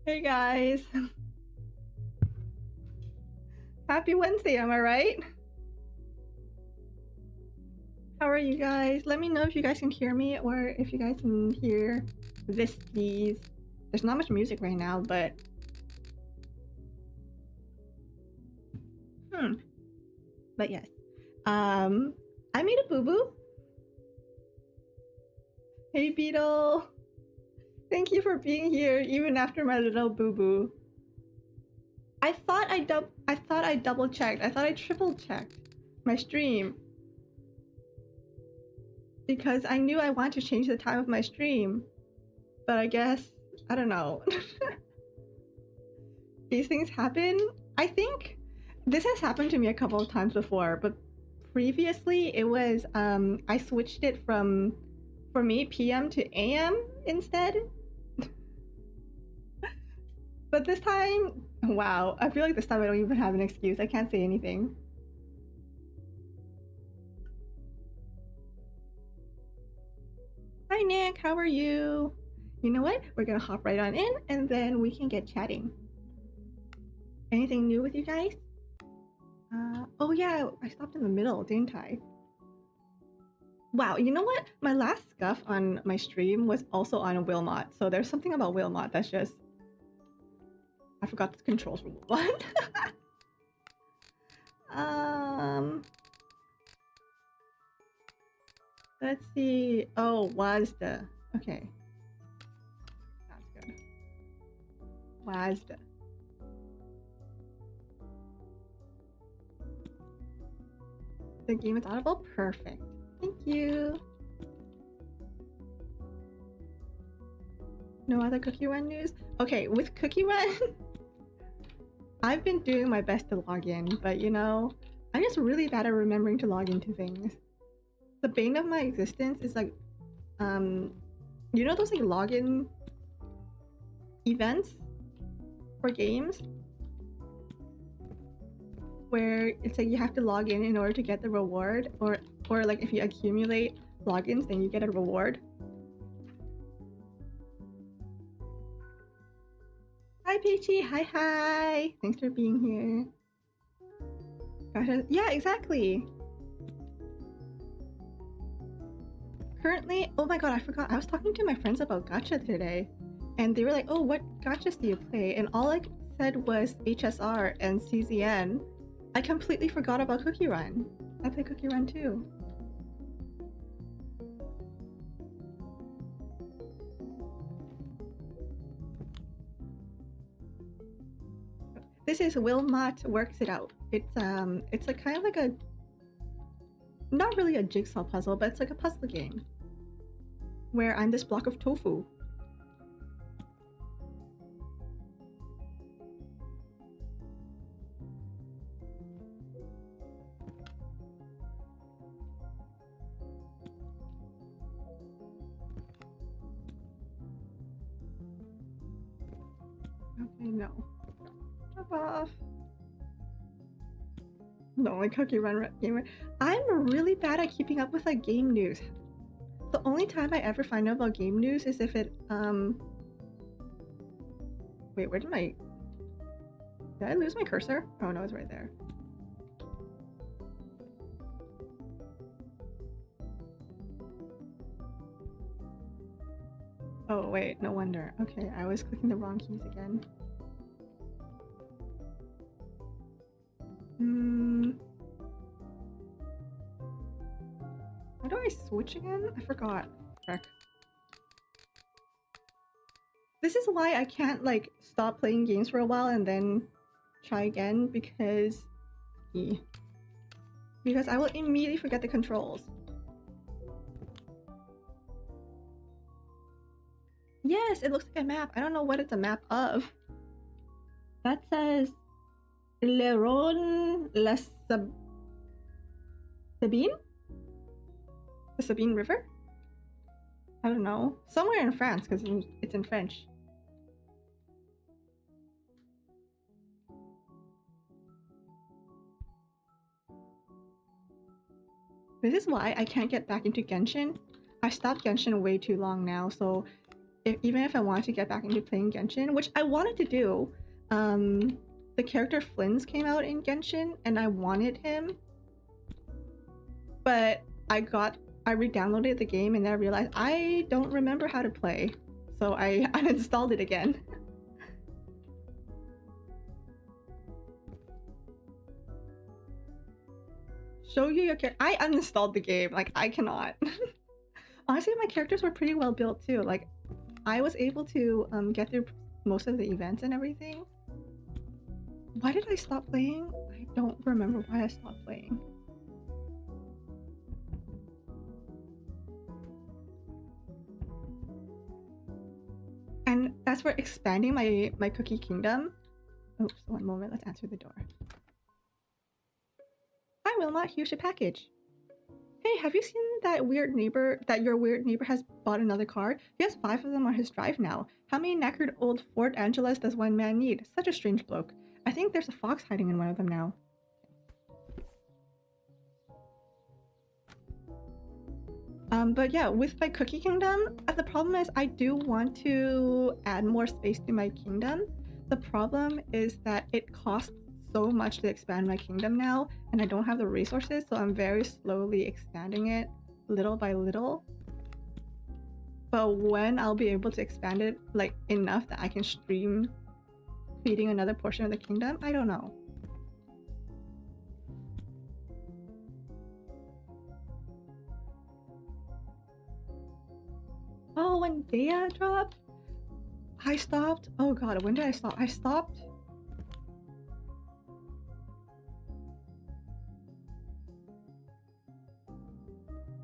Hey guys! Happy Wednesday, am I right? How are you guys? Let me know if you guys can hear me or if you guys can hear this, please. There's not much music right now, but... But yes. I made a boo-boo. Hey Beetle! Thank you for being here, even after my little boo-boo. I thought I double-checked. I thought I triple-checked my stream. Because I knew I wanted to change the time of my stream. But I guess, I don't know. These things happen. I think this has happened to me a couple of times before, but previously it was, I switched it from, for me, PM to AM instead. But this time, wow, I feel like this time I don't even have an excuse. I can't say anything. Hi Nick, how are you? You know what? We're gonna hop right on in and then we can get chatting. Anything new with you guys? Oh yeah, I stopped in the middle, didn't I? Wow, you know what? My last scuff on my stream was also on Wilmot, so there's something about Wilmot that's just... I forgot the controls for Wilmot. Let's see. Oh, was the... Okay. That's good. Was the... The game is audible? Perfect. Thank you. No other Cookie Run news? Okay, with Cookie Run, I've been doing my best to log in, but you know, I'm just really bad at remembering to log into things. The bane of my existence is like, you know those like login events for games? Where it's like you have to log in order to get the reward, or like if you accumulate logins then you get a reward. Hi Peachy, hi! Thanks for being here. Gotcha. Yeah, exactly. Currently, oh my god, I forgot. I was talking to my friends about gacha today, and they were like, "Oh, what gachas do you play?" And all I said was HSR and CZN. I completely forgot about Cookie Run. I play Cookie Run too. This is Wilmot Works It Out. It's like kind of like a... not really a jigsaw puzzle, but it's like a puzzle game. Where I'm this block of tofu. Okay, no. Drop off. No, like Cookie Run gamer. I'm really bad at keeping up with like game news. The only time I ever find out about game news is if it wait, where did I lose my cursor? Oh no, it's right there. Oh wait, no wonder. Okay, I was clicking the wrong keys again. How do I switch again? I forgot. Frick. This is why I can't like stop playing games for a while and then try again, because I will immediately forget the controls. Yes, it looks like a map. I don't know what it's a map of. That says Le Rhône, La Sabine? The Sabine River? I don't know. Somewhere in France, because it's in French. This is why I can't get back into Genshin. I stopped Genshin way too long now, so even if I wanted to get back into playing Genshin, which I wanted to do. The character Flynn's came out in Genshin, and I wanted him, but I re-downloaded the game and then I realized I don't remember how to play, so I uninstalled it again. Show you your character. I uninstalled the game. Like, I cannot. Honestly, my characters were pretty well built too. Like, I was able to get through most of the events and everything. Why did I stop playing? I don't remember why I stopped playing. And as for expanding my cookie kingdom, oops, one moment, let's answer the door. Hi Wilmot, here's your package. Hey, have you seen that your weird neighbor has bought another car? He has 5 of them on his drive now. How many knackered old Ford Angelas does one man need? Such a strange bloke. I think there's a fox hiding in one of them now. But yeah, with my cookie kingdom, the problem is I do want to add more space to my kingdom. The problem is that it costs so much to expand my kingdom now, and I don't have the resources, so I'm very slowly expanding it little by little. But when I'll be able to expand it like enough that I can stream feeding another portion of the kingdom, I don't know. Oh, when Dea dropped, I stopped. Oh god, when did I stop? I stopped.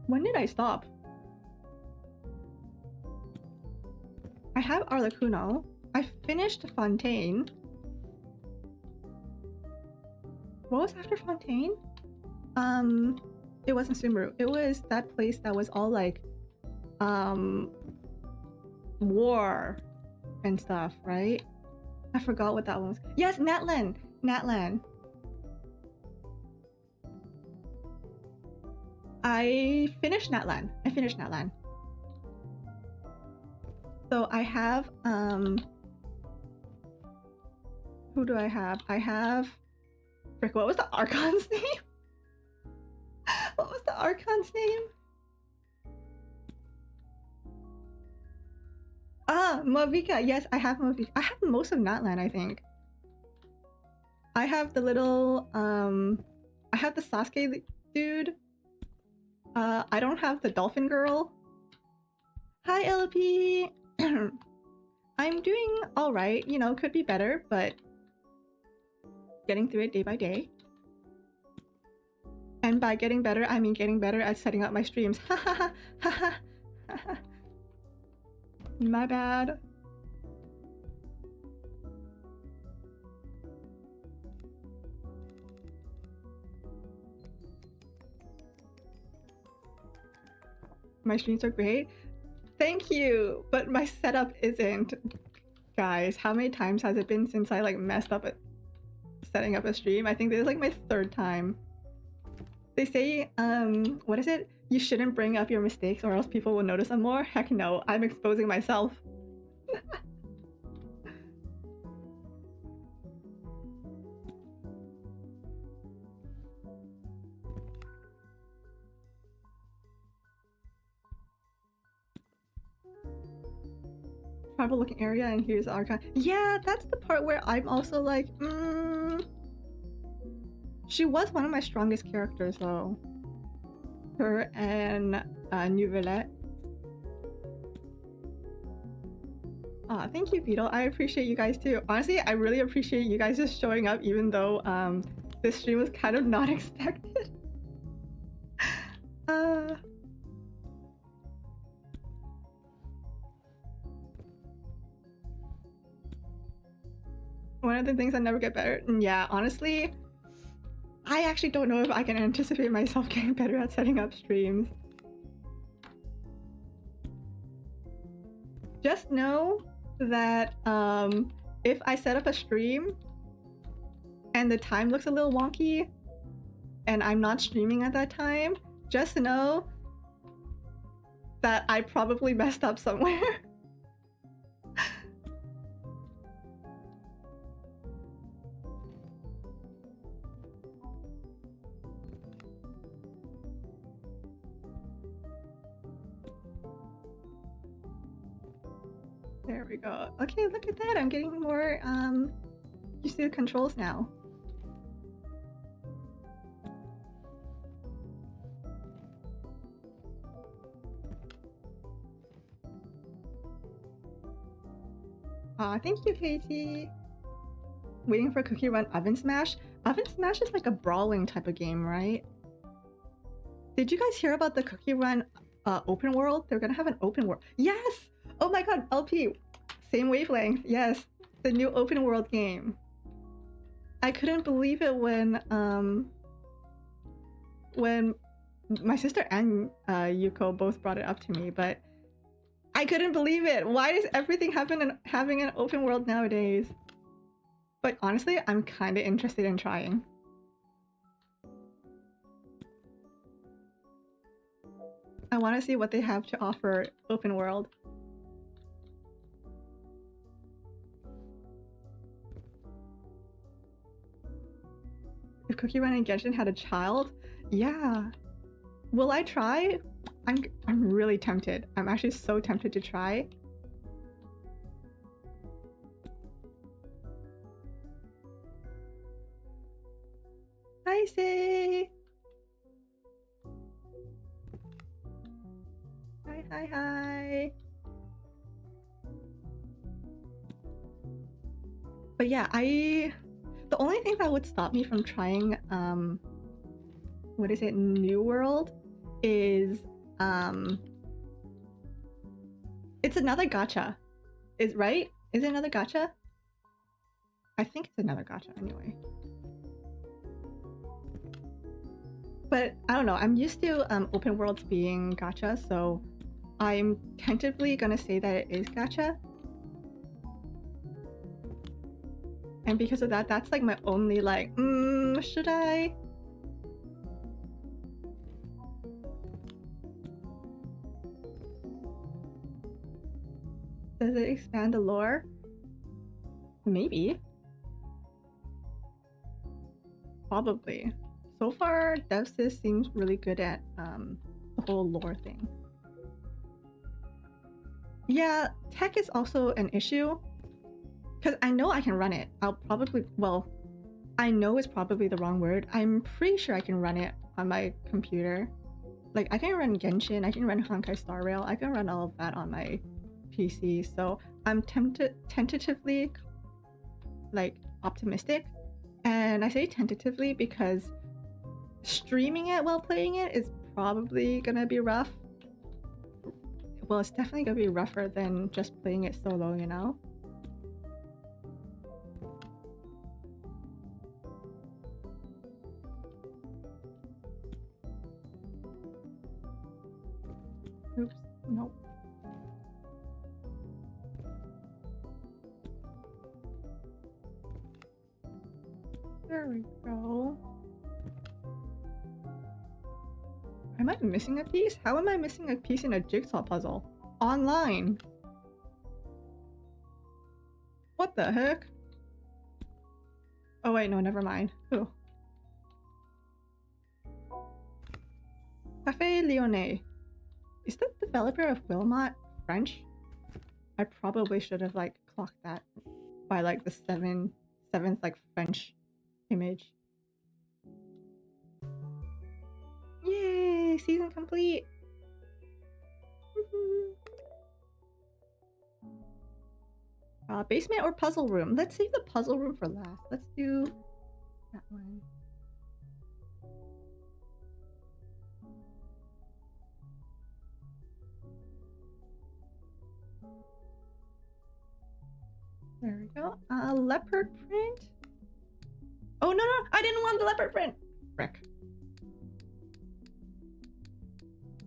When did I stop? I have Arlecuno. I finished Fontaine. What was after Fontaine? It wasn't Sumeru. It was that place that was all like, war and stuff, right? I forgot what that one was. Yes, Natlan! Natlan. I finished Natlan. So I have, who do I have? I have, frick, what was the Archon's name? What was the Archon's name? Ah, Mavika. Yes, I have Mavika. I have most of Natlan, I think. I have the little, I have the Sasuke dude. I don't have the dolphin girl. Hi, LP. I'm doing alright. You know, could be better, but getting through it day by day. And by getting better, I mean getting better at setting up my streams. Haha. My bad. My streams are great. Thank you, but my setup isn't. Guys, how many times has it been since I like messed up at setting up a stream? I think this is like my 3rd time. They say, what is it? You shouldn't bring up your mistakes or else people will notice them more. Heck no, I'm exposing myself. Tribal looking area and here's the Archon. Yeah, that's the part where I'm also like, She was one of my strongest characters though. Her and Nouvellette. Ah, thank you, Beetle. I appreciate you guys too. Honestly, I really appreciate you guys just showing up even though this stream was kind of not expected. One of the things that never get better. Yeah, honestly, I actually don't know if I can anticipate myself getting better at setting up streams. Just know that if I set up a stream and the time looks a little wonky and I'm not streaming at that time, just know that I probably messed up somewhere. There we go. Okay, look at that. I'm getting more used to the controls now. Thank you, Katie. Waiting for Cookie Run Oven Smash. Oven Smash is like a brawling type of game, right? Did you guys hear about the Cookie Run open world? They're gonna have an open world. Yes! Oh my god, LP. Same wavelength. Yes, the new open world game. I couldn't believe it when my sister and Yuko both brought it up to me, but I couldn't believe it. Why does everything having an open world nowadays? But honestly, I'm kind of interested in trying. I want to see what they have to offer open world. If Cookie Run and Genshin had a child? Yeah. Will I try? I'm really tempted. I'm actually so tempted to try. Hi, Say! Hi, hi, hi! But yeah, the only thing that would stop me from trying, what is it, New World, is, it's another gacha. Right? Is it another gacha? I think it's another gacha anyway. But I don't know, I'm used to open worlds being gacha, so I'm tentatively gonna say that it is gacha. And because of that, that's like my only like, should I? Does it expand the lore? Maybe. Probably. So far, DevSys seems really good at the whole lore thing. Yeah, tech is also an issue. Because I know I can run it. I'll probably, well, I know it's probably the wrong word. I'm pretty sure I can run it on my computer. Like, I can run Genshin, I can run Honkai Star Rail, I can run all of that on my PC. So I'm tentatively, like, optimistic. And I say tentatively because streaming it while playing it is probably gonna be rough. Well, it's definitely gonna be rougher than just playing it solo, you know? Oops, nope. There we go. Am I missing a piece? How am I missing a piece in a jigsaw puzzle? Online! What the heck? Oh wait, no, never mind. Ooh. Café Lyonnais. Is the developer of Wilmot French? I probably should have like clocked that by like the seventh like French image. Yay! Season complete! Basement or puzzle room? Let's save the puzzle room for last. Let's do that one. There we go. Leopard print? Oh, no, I didn't want the leopard print! Frick.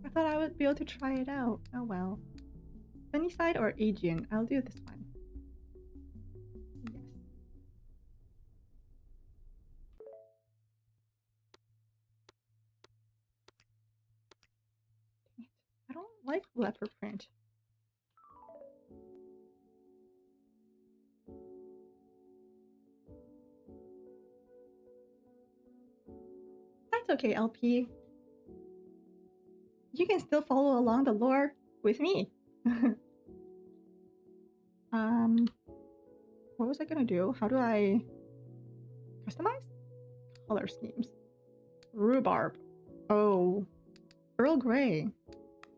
I thought I would be able to try it out. Oh well. Sunnyside or Aegean? I'll do this one. Yes. Dang it. I don't like leopard print. That's okay, LP. You can still follow along the lore with me. was I gonna do? How do I customize? Color schemes. Rhubarb. Oh. Earl Grey.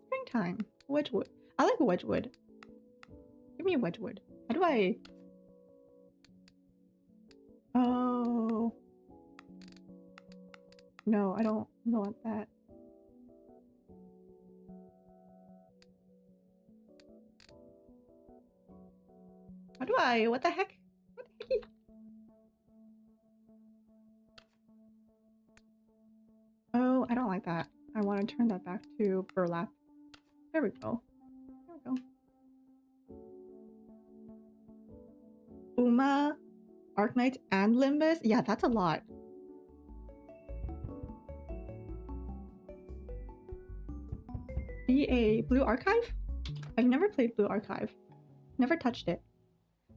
Springtime. Wedgwood. I like Wedgwood. Give me a Wedgwood. How do I... Oh. No, I don't want that. How do I... What the heck? What the heck? Oh, I don't like that. I want to turn that back to burlap. There we go. There we go. Uma, Arknights, and Limbus? Yeah, that's a lot. BA Blue Archive? I've never played Blue Archive. Never touched it.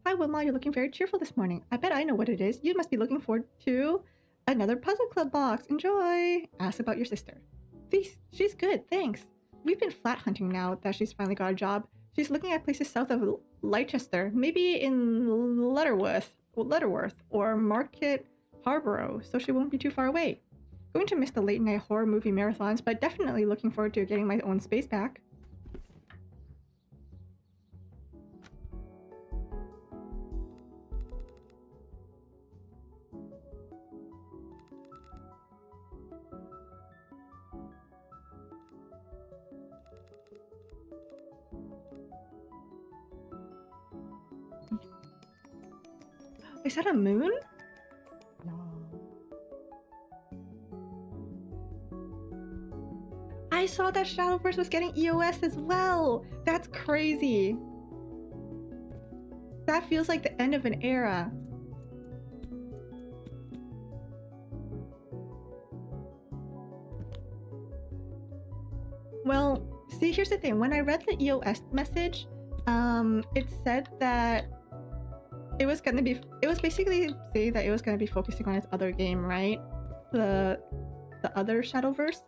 Hi Wilmot, you're looking very cheerful this morning. I bet I know what it is. You must be looking forward to another Puzzle Club box. Enjoy! Ask about your sister. She's good, thanks. We've been flat hunting now that she's finally got a job. She's looking at places south of Leicester, maybe in Lutterworth or Market Harborough, so she won't be too far away. Going to miss the late night horror movie marathons, but definitely looking forward to getting my own space back. Is that a moon? No. I saw that Shadowverse was getting EOS as well! That's crazy! That feels like the end of an era. Well, see, here's the thing. When I read the EOS message, it said that it was basically saying that it was gonna be focusing on its other game, right? The other Shadowverse.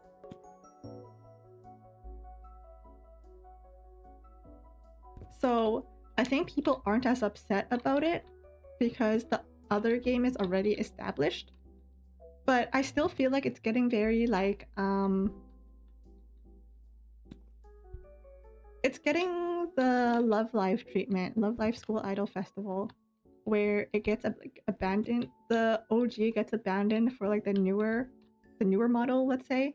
So I think people aren't as upset about it because the other game is already established. But I still feel like it's getting very like it's getting the Love Live treatment, Love Live School Idol Festival, where it gets abandoned. The OG gets abandoned for like the newer model, let's say.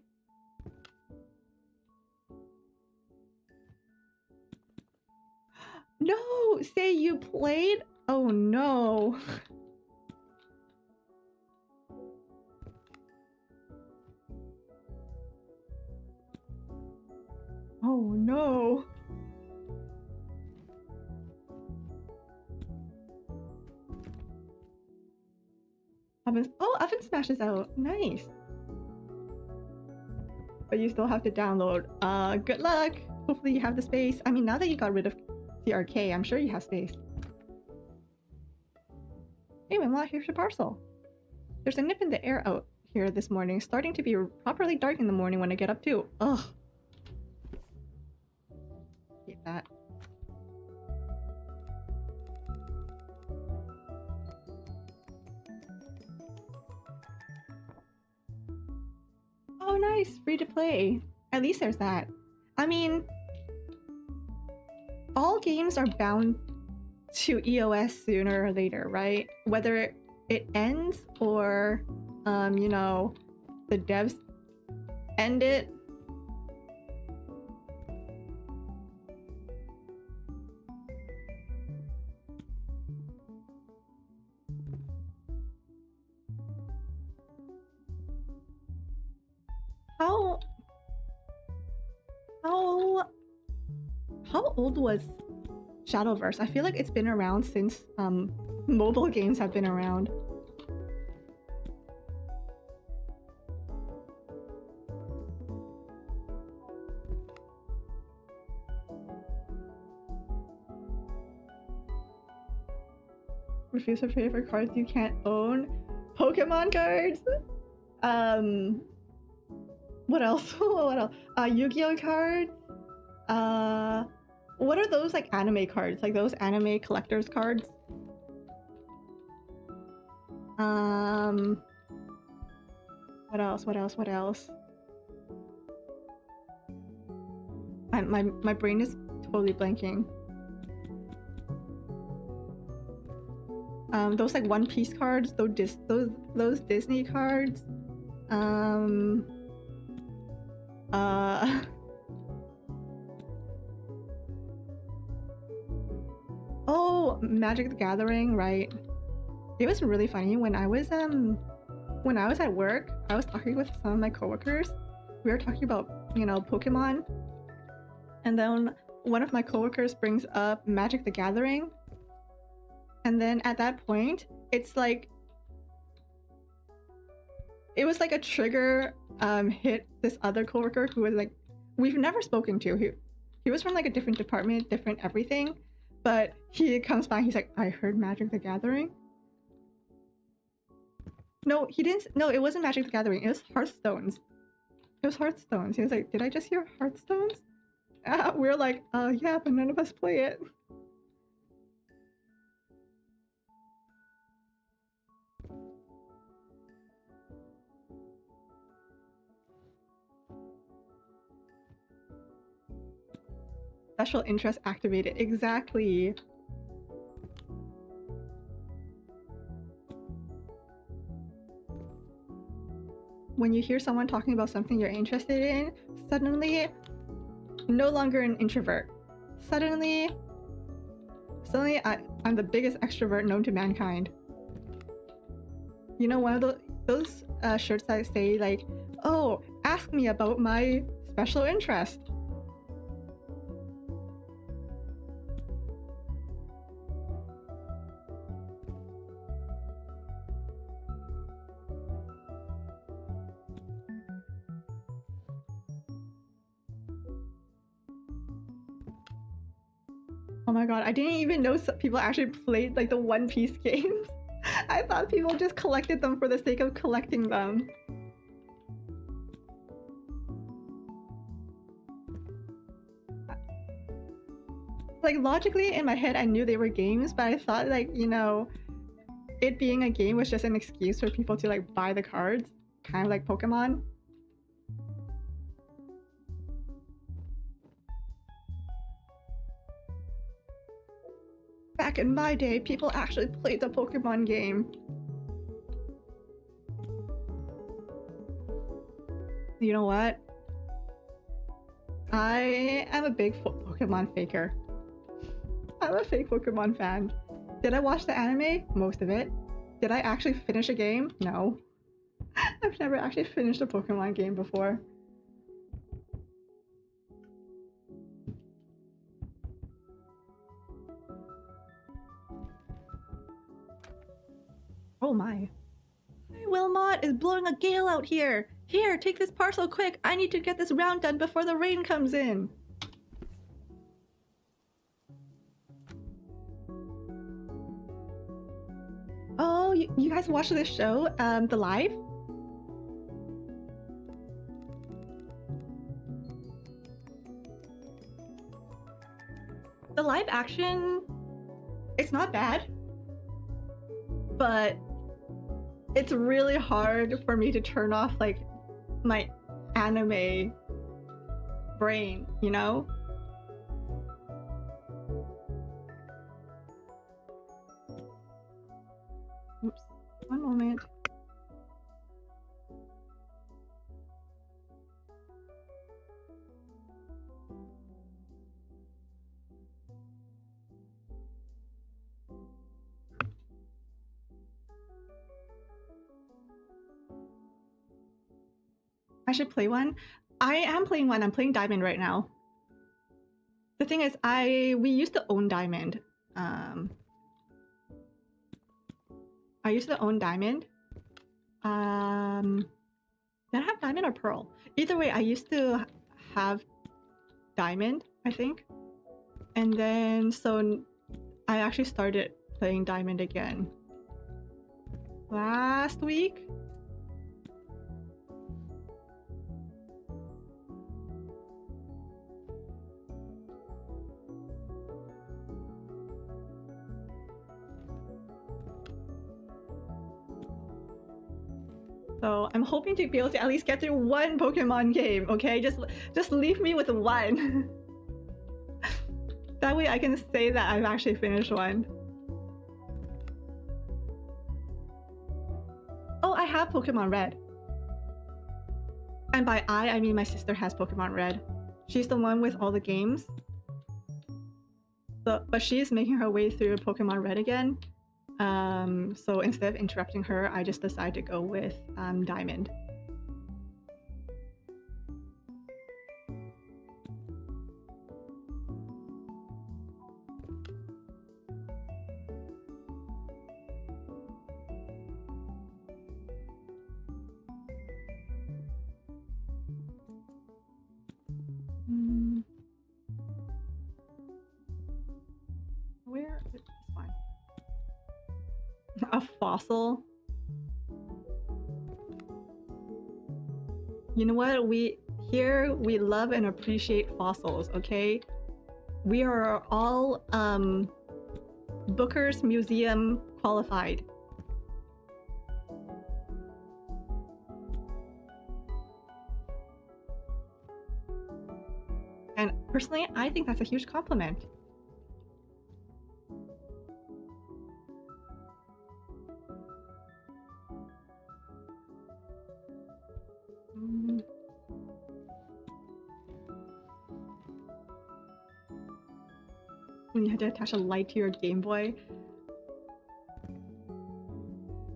No, say you played? Oh no. Oh no. Oven Smash is out. Nice. But you still have to download. Good luck. Hopefully you have the space. I mean, now that you got rid of CRK, I'm sure you have space. Anyway, well, here's your parcel. There's a nip in the air out here this morning. Starting to be properly dark in the morning when I get up too. Ugh. Hate that. Oh nice, free to play. At least there's that. I mean, all games are bound to EOS sooner or later, right? Whether it ends or, you know, the devs end it. How old was Shadowverse? I feel like it's been around since mobile games have been around. Refuse to pay for cards you can't own. Pokemon cards? What else? What else? Yu-Gi-Oh cards? What are those like anime cards? Like those anime collector's cards? What else? What else? What else? My brain is totally blanking. Those like One Piece cards, those Disney cards. Oh, Magic the Gathering, right? It was really funny when I was at work. I was talking with some of my coworkers. We were talking about, you know, Pokemon, and then one of my coworkers brings up Magic the Gathering, and then at that point, it's like it was like a trigger hit this other coworker who was like, we've never spoken to. He was from like a different department, different everything, but he comes by. He's like, I heard Magic the Gathering. No, he didn't. No, it wasn't Magic the Gathering. It was Hearthstones. It was Hearthstones. He was like, did I just hear Hearthstones? We're like, yeah, but none of us play it. Special interest activated. Exactly. When you hear someone talking about something you're interested in, suddenly no longer an introvert. Suddenly I'm the biggest extrovert known to mankind. You know, one of those shirts that say like, oh, ask me about my special interest. Oh my god, I didn't even know people actually played like the One Piece games. I thought people just collected them for the sake of collecting them. Like logically in my head I knew they were games, but I thought like, you know, it being a game was just an excuse for people to like buy the cards, kind of like Pokemon. Back in my day, people actually played the Pokemon game. You know what? I am a big Pokemon faker. I'm a fake Pokemon fan. Did I watch the anime? Most of it. Did I actually finish a game? No. I've never actually finished a Pokemon game before. Oh my. Hey, Wilmot, is blowing a gale out here. Here, take this parcel quick. I need to get this round done before the rain comes in. Oh, you guys watch this show, The Live? The live action, it's not bad, but it's really hard for me to turn off like my anime brain, you know? Oops, one moment. I should play one. I am playing one. I'm playing Diamond right now. The thing is, we used to own Diamond. I used to own Diamond. Did I have Diamond or Pearl? Either way, I used to have Diamond, I think. And then, so I actually started playing Diamond again last week. So I'm hoping to be able to at least get through one Pokemon game, okay? Just leave me with one. That way I can say that I've actually finished one. Oh, I have Pokemon Red. And by I mean my sister has Pokemon Red. She's the one with all the games. So, but she's making her way through Pokemon Red again. So instead of interrupting her, I just decided to go with Diamond. Where is this one? A fossil? You know what? We love and appreciate fossils, okay? We are all Booker's Museum qualified. And personally, I think that's a huge compliment. When you had to attach a light to your Game Boy.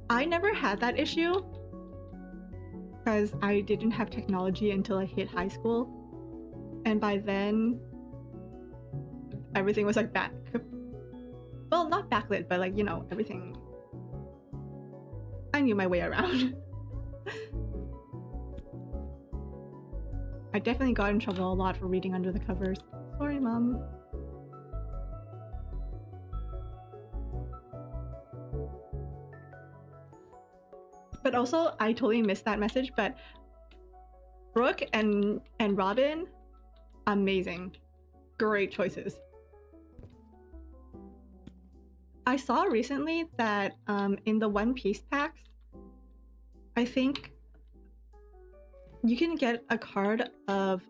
I never had that issue because I didn't have technology until I hit high school. And by then, everything was like well, not backlit, but like, you know, everything. I knew my way around. I definitely got in trouble a lot for reading under the covers. Sorry, Mom. But also, I totally missed that message, but Brooke and Robin, amazing. Great choices. I saw recently that in the One Piece packs, I think you can get a card of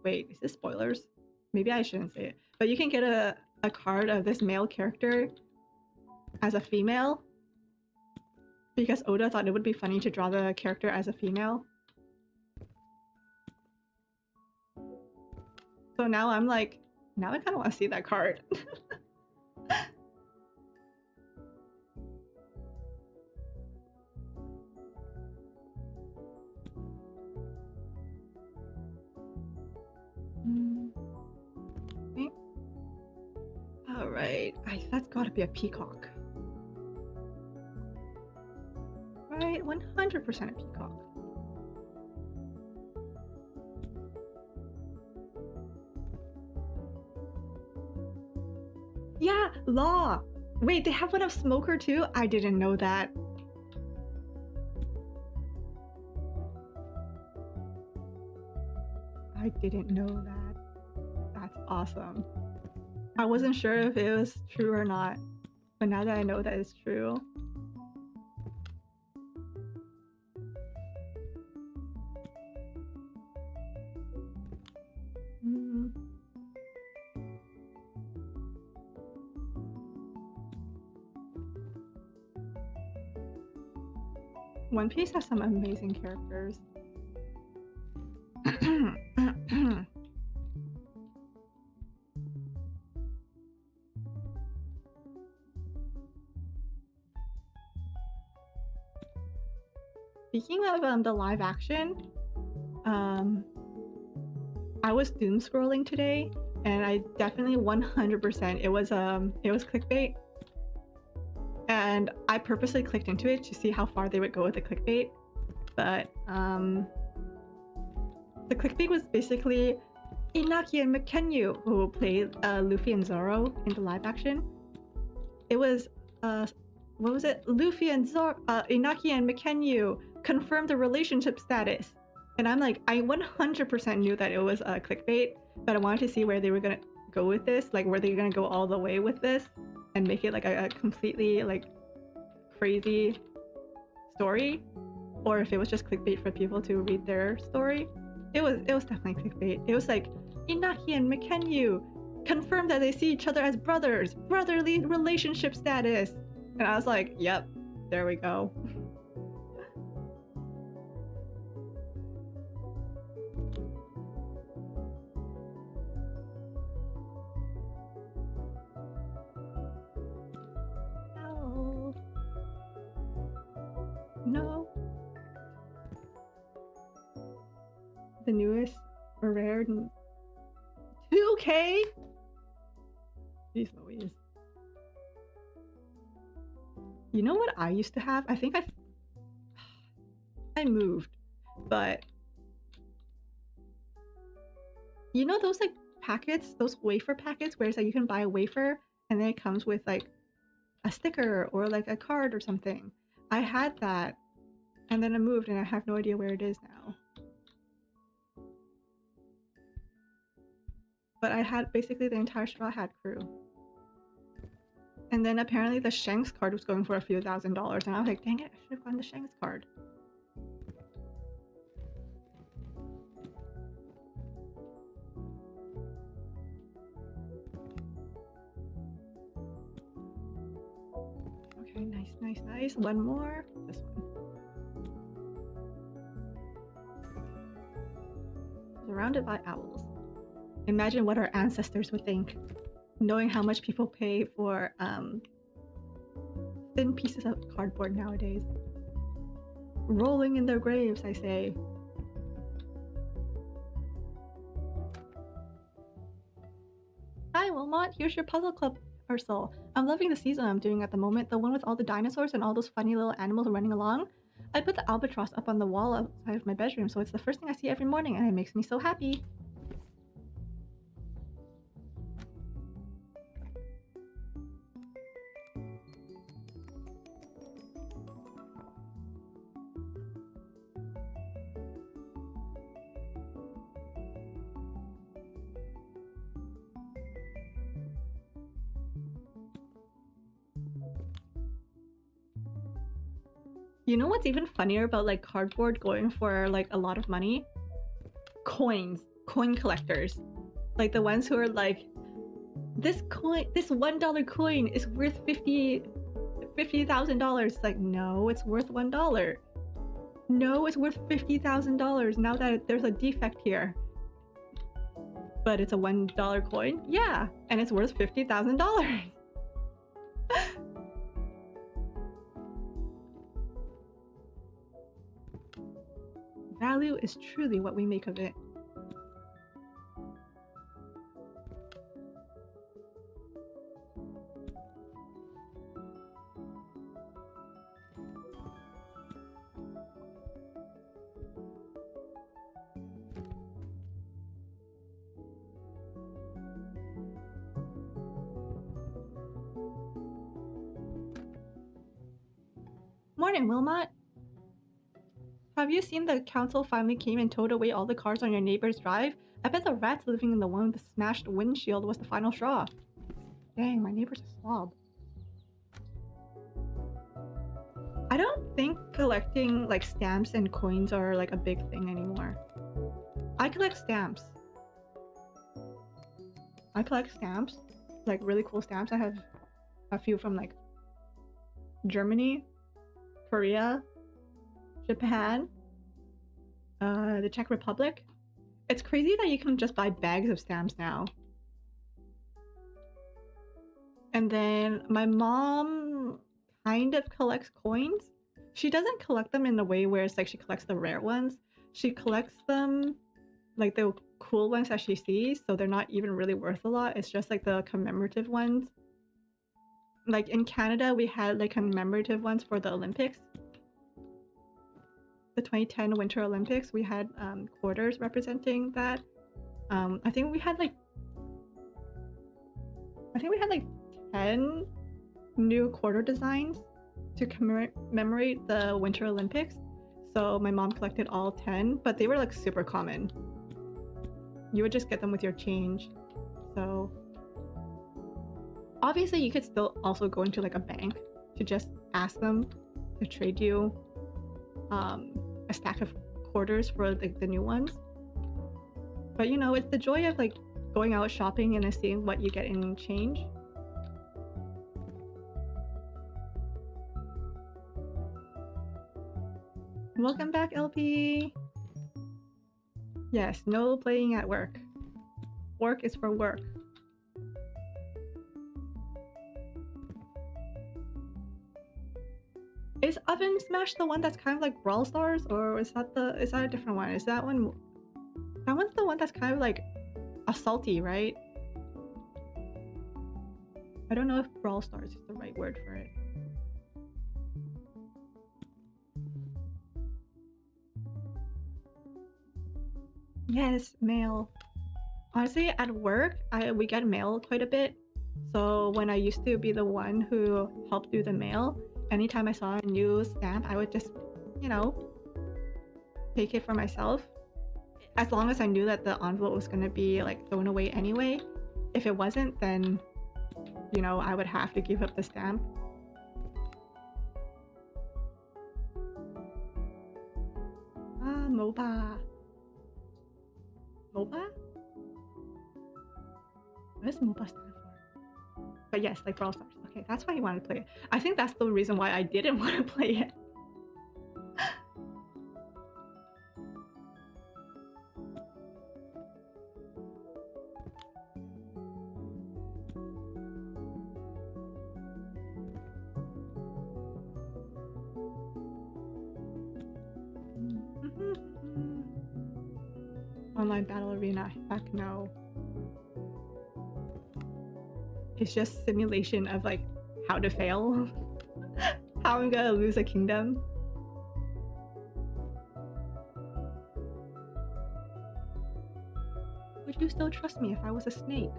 wait, is this spoilers? Maybe I shouldn't say it. But you can get a card of this male character as a female. Because Oda thought it would be funny to draw the character as a female. So now I'm like, now I kind of want to see that card. Okay. Alright, that's gotta be a peacock. Right, 100% a peacock. Yeah, Law! Wait, they have one of Smoker too? I didn't know that. I didn't know that. That's awesome. I wasn't sure if it was true or not, but now that I know that it's true. One Piece has some amazing characters. Speaking of the live action, I was doom scrolling today, and I definitely 100% it was clickbait. And I purposely clicked into it to see how far they would go with the clickbait. But the clickbait was basically Inaki and McKenyu, who played Luffy and Zoro in the live action. It was what was it? Luffy and Zoro, Inaki and McKenyu confirmed the relationship status. And I'm like, I 100% knew that it was a clickbait, but I wanted to see where they were gonna go with this, like where they're gonna go all the way with this and make it like a completely like crazy story, or if it was just clickbait for people to read their story. It was definitely clickbait. It was like, Inaki and Mikenyu confirm that they see each other as brothers, brotherly relationship status. And I was like, yep, there we go. No. No. The newest rare 2K? Jeez Louise. You know what I used to have? I think I moved, but you know those like packets, those wafer packets where it's like you can buy a wafer and then it comes with like a sticker or like a card or something. I had that and then I moved and I have no idea where it is now. But I had basically the entire Straw Hat crew. And then apparently the Shanks card was going for a few $1,000s and I was like, dang it, I should have gotten the Shanks card. Okay, nice. One more. This one. Surrounded by owls. Imagine what our ancestors would think, knowing how much people pay for thin pieces of cardboard nowadays. Rolling in their graves, I say. Hi, Wilmot. Here's your puzzle club parcel. I'm loving the season I'm doing at the moment, the one with all the dinosaurs and all those funny little animals running along. I put the albatross up on the wall outside of my bedroom, so it's the first thing I see every morning, and it makes me so happy. You know what's even funnier about like cardboard going for like a lot of money? Coin collectors. Like the ones who are like, this $1 coin is worth $50,000. Like, no, it's worth $1. No, it's worth $50,000 now that there's a defect here. But it's a $1 coin? Yeah, and it's worth $50,000. Value is truly what we make of it. Morning, Wilmot. Have you seen the council finally came and towed away all the cars on your neighbor's drive? I bet the rats living in the one with the smashed windshield was the final straw. Dang, my neighbor's a slob. I don't think collecting like stamps and coins are like a big thing anymore. I collect stamps. Like really cool stamps. I have a few from like Germany, Korea, Japan, the Czech Republic. It's crazy that you can just buy bags of stamps now. And then my mom kind of collects coins. She doesn't collect them in a way where it's like she collects the rare ones. She collects them like the cool ones that she sees, so they're not even really worth a lot. It's just like the commemorative ones. Like in Canada, we had like commemorative ones for the Olympics. The 2010 Winter Olympics, we had quarters representing that. I think we had like 10 new quarter designs to commemorate the Winter Olympics. So my mom collected all 10, but they were like super common. You would just get them with your change. So obviously you could still also go into like a bank to just ask them to trade you a stack of quarters for like the new ones. But you know, it's the joy of like going out shopping and seeing what you get in change. Welcome back, LP. Yes, no playing at work. Work is for work. Is Oven Smash the one that's kind of like Brawl Stars, or is that a different one? Is that one? That one's the one that's kind of like assaulty, right? I don't know if Brawl Stars is the right word for it. Yes, mail. Honestly, at work, we get mail quite a bit. So when I used to be the one who helped do the mail, anytime I saw a new stamp, I would just, you know, take it for myself. As long as I knew that the envelope was gonna be like thrown away anyway. If it wasn't, then, you know, I would have to give up the stamp. Ah, MOBA. MOBA? What does MOBA stand for? But yes, like Brawl Stars. Okay, that's why you wanted to play it. I think that's the reason why I didn't want to play it. Online battle arena. Heck no. It's just simulation of like how to fail. How I'm gonna lose a kingdom. Would you still trust me if I was a snake?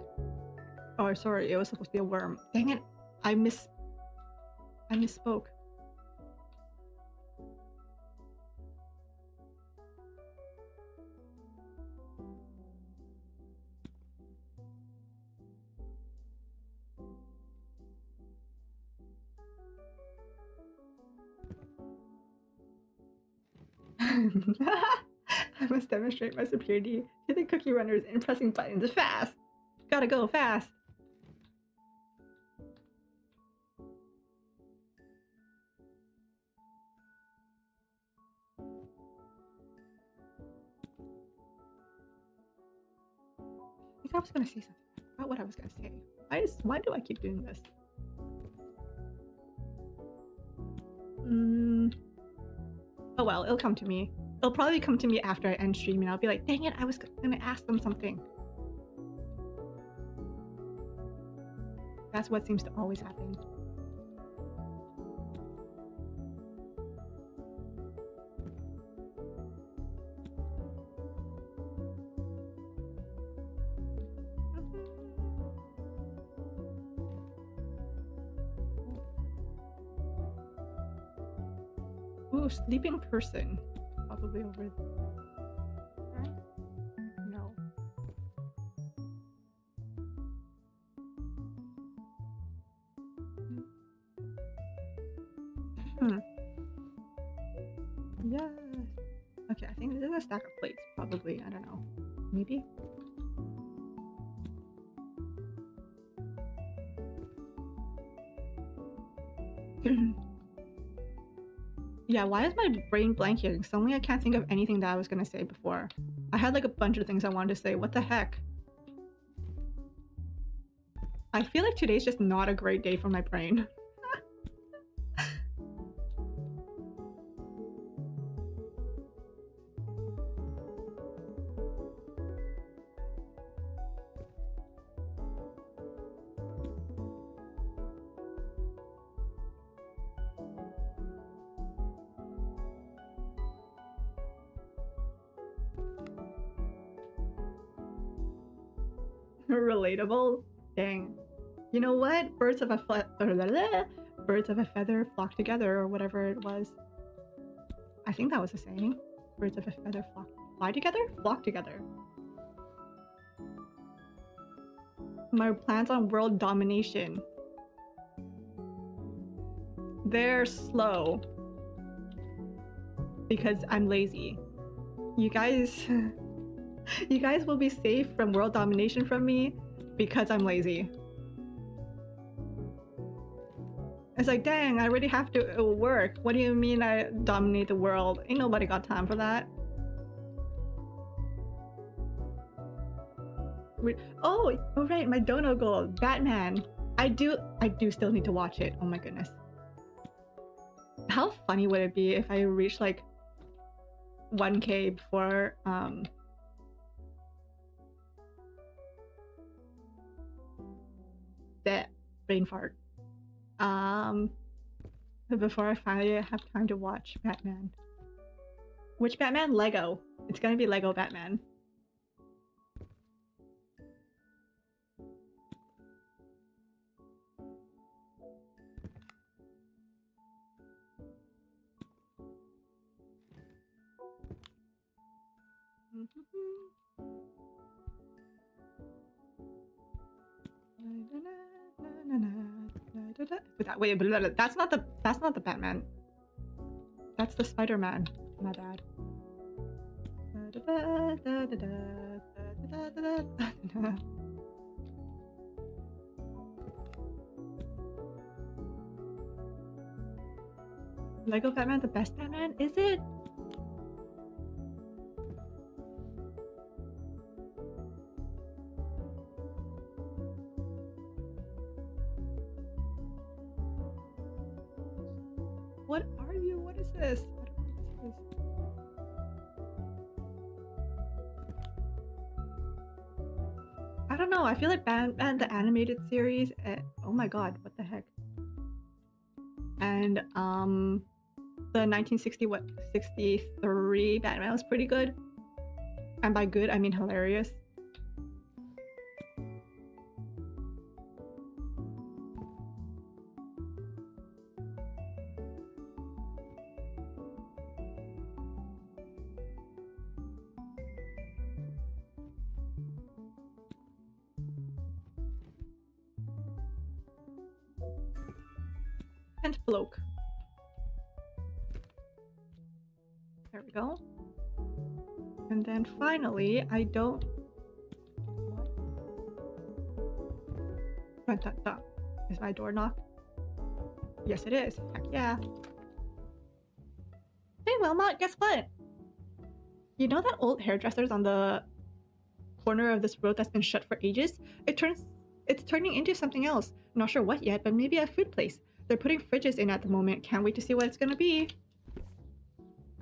Oh, sorry, it was supposed to be a worm. Dang it, I misspoke. I must demonstrate my superiority to the cookie runners in pressing buttons fast. Gotta go fast. I was gonna say something about what I was gonna say. Why do I keep doing this? Oh well, it'll come to me. It'll probably come to me after I end stream and I'll be like, dang it, I was gonna ask them something. That's what seems to always happen. Ooh, sleeping person. Probably over there. No. Yeah. Okay, I think this is a stack of plates, probably. I don't know. Maybe? Yeah, why is my brain blank here? Suddenly I can't think of anything that I was gonna say before. I had like a bunch of things I wanted to say. What the heck? I feel like today's just not a great day for my brain. Relatable? Dang. You know what? Birds of a feather flock together, or whatever it was. I think that was a saying. Birds of a feather fly together? Flock together. My plans on world domination. They're slow. because I'm lazy. You guys will be safe from world domination from me because I'm lazy. It's like, dang, I already have to work. What do you mean I dominate the world? Ain't nobody got time for that. Oh right, my dono goal, Batman. I do still need to watch it. Oh my goodness. How funny would it be if I reached like 1K before that brain fart. Before I finally have time to watch Batman. Which Batman? Lego. It's gonna be Lego Batman. Wait, that's not the Batman. That's the Spider-Man. My bad. Lego Batman the best Batman? Is it? What are you? What is this? I don't know. I feel like Batman the animated series. Oh my god! What the heck? And the 1963 Batman was pretty good. And by good, I mean hilarious. And bloke. There we go. And then finally, I don't... Is my door knocked? Yes, it is. Heck yeah. Hey, Wilmot, guess what? You know that old hairdresser's on the corner of this road that's been shut for ages? It's turning into something else. Not sure what yet, but maybe a food place. They're putting fridges in at the moment. Can't wait to see what it's gonna be.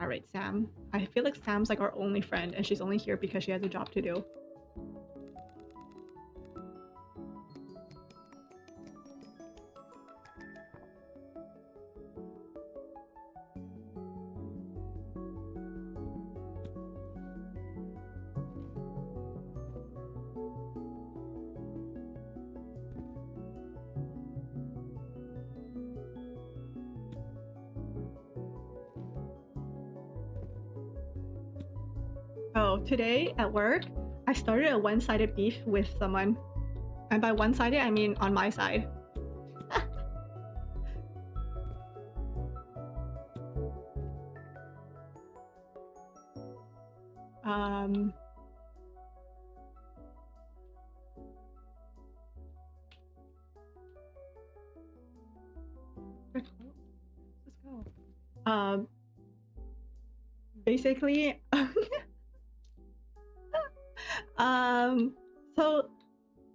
Alright, Sam. I feel like Sam's like our only friend, and she's only here because she has a job to do. Oh, today at work, I started a one-sided beef with someone. And by one-sided, I mean on my side. Let's go. Basically, so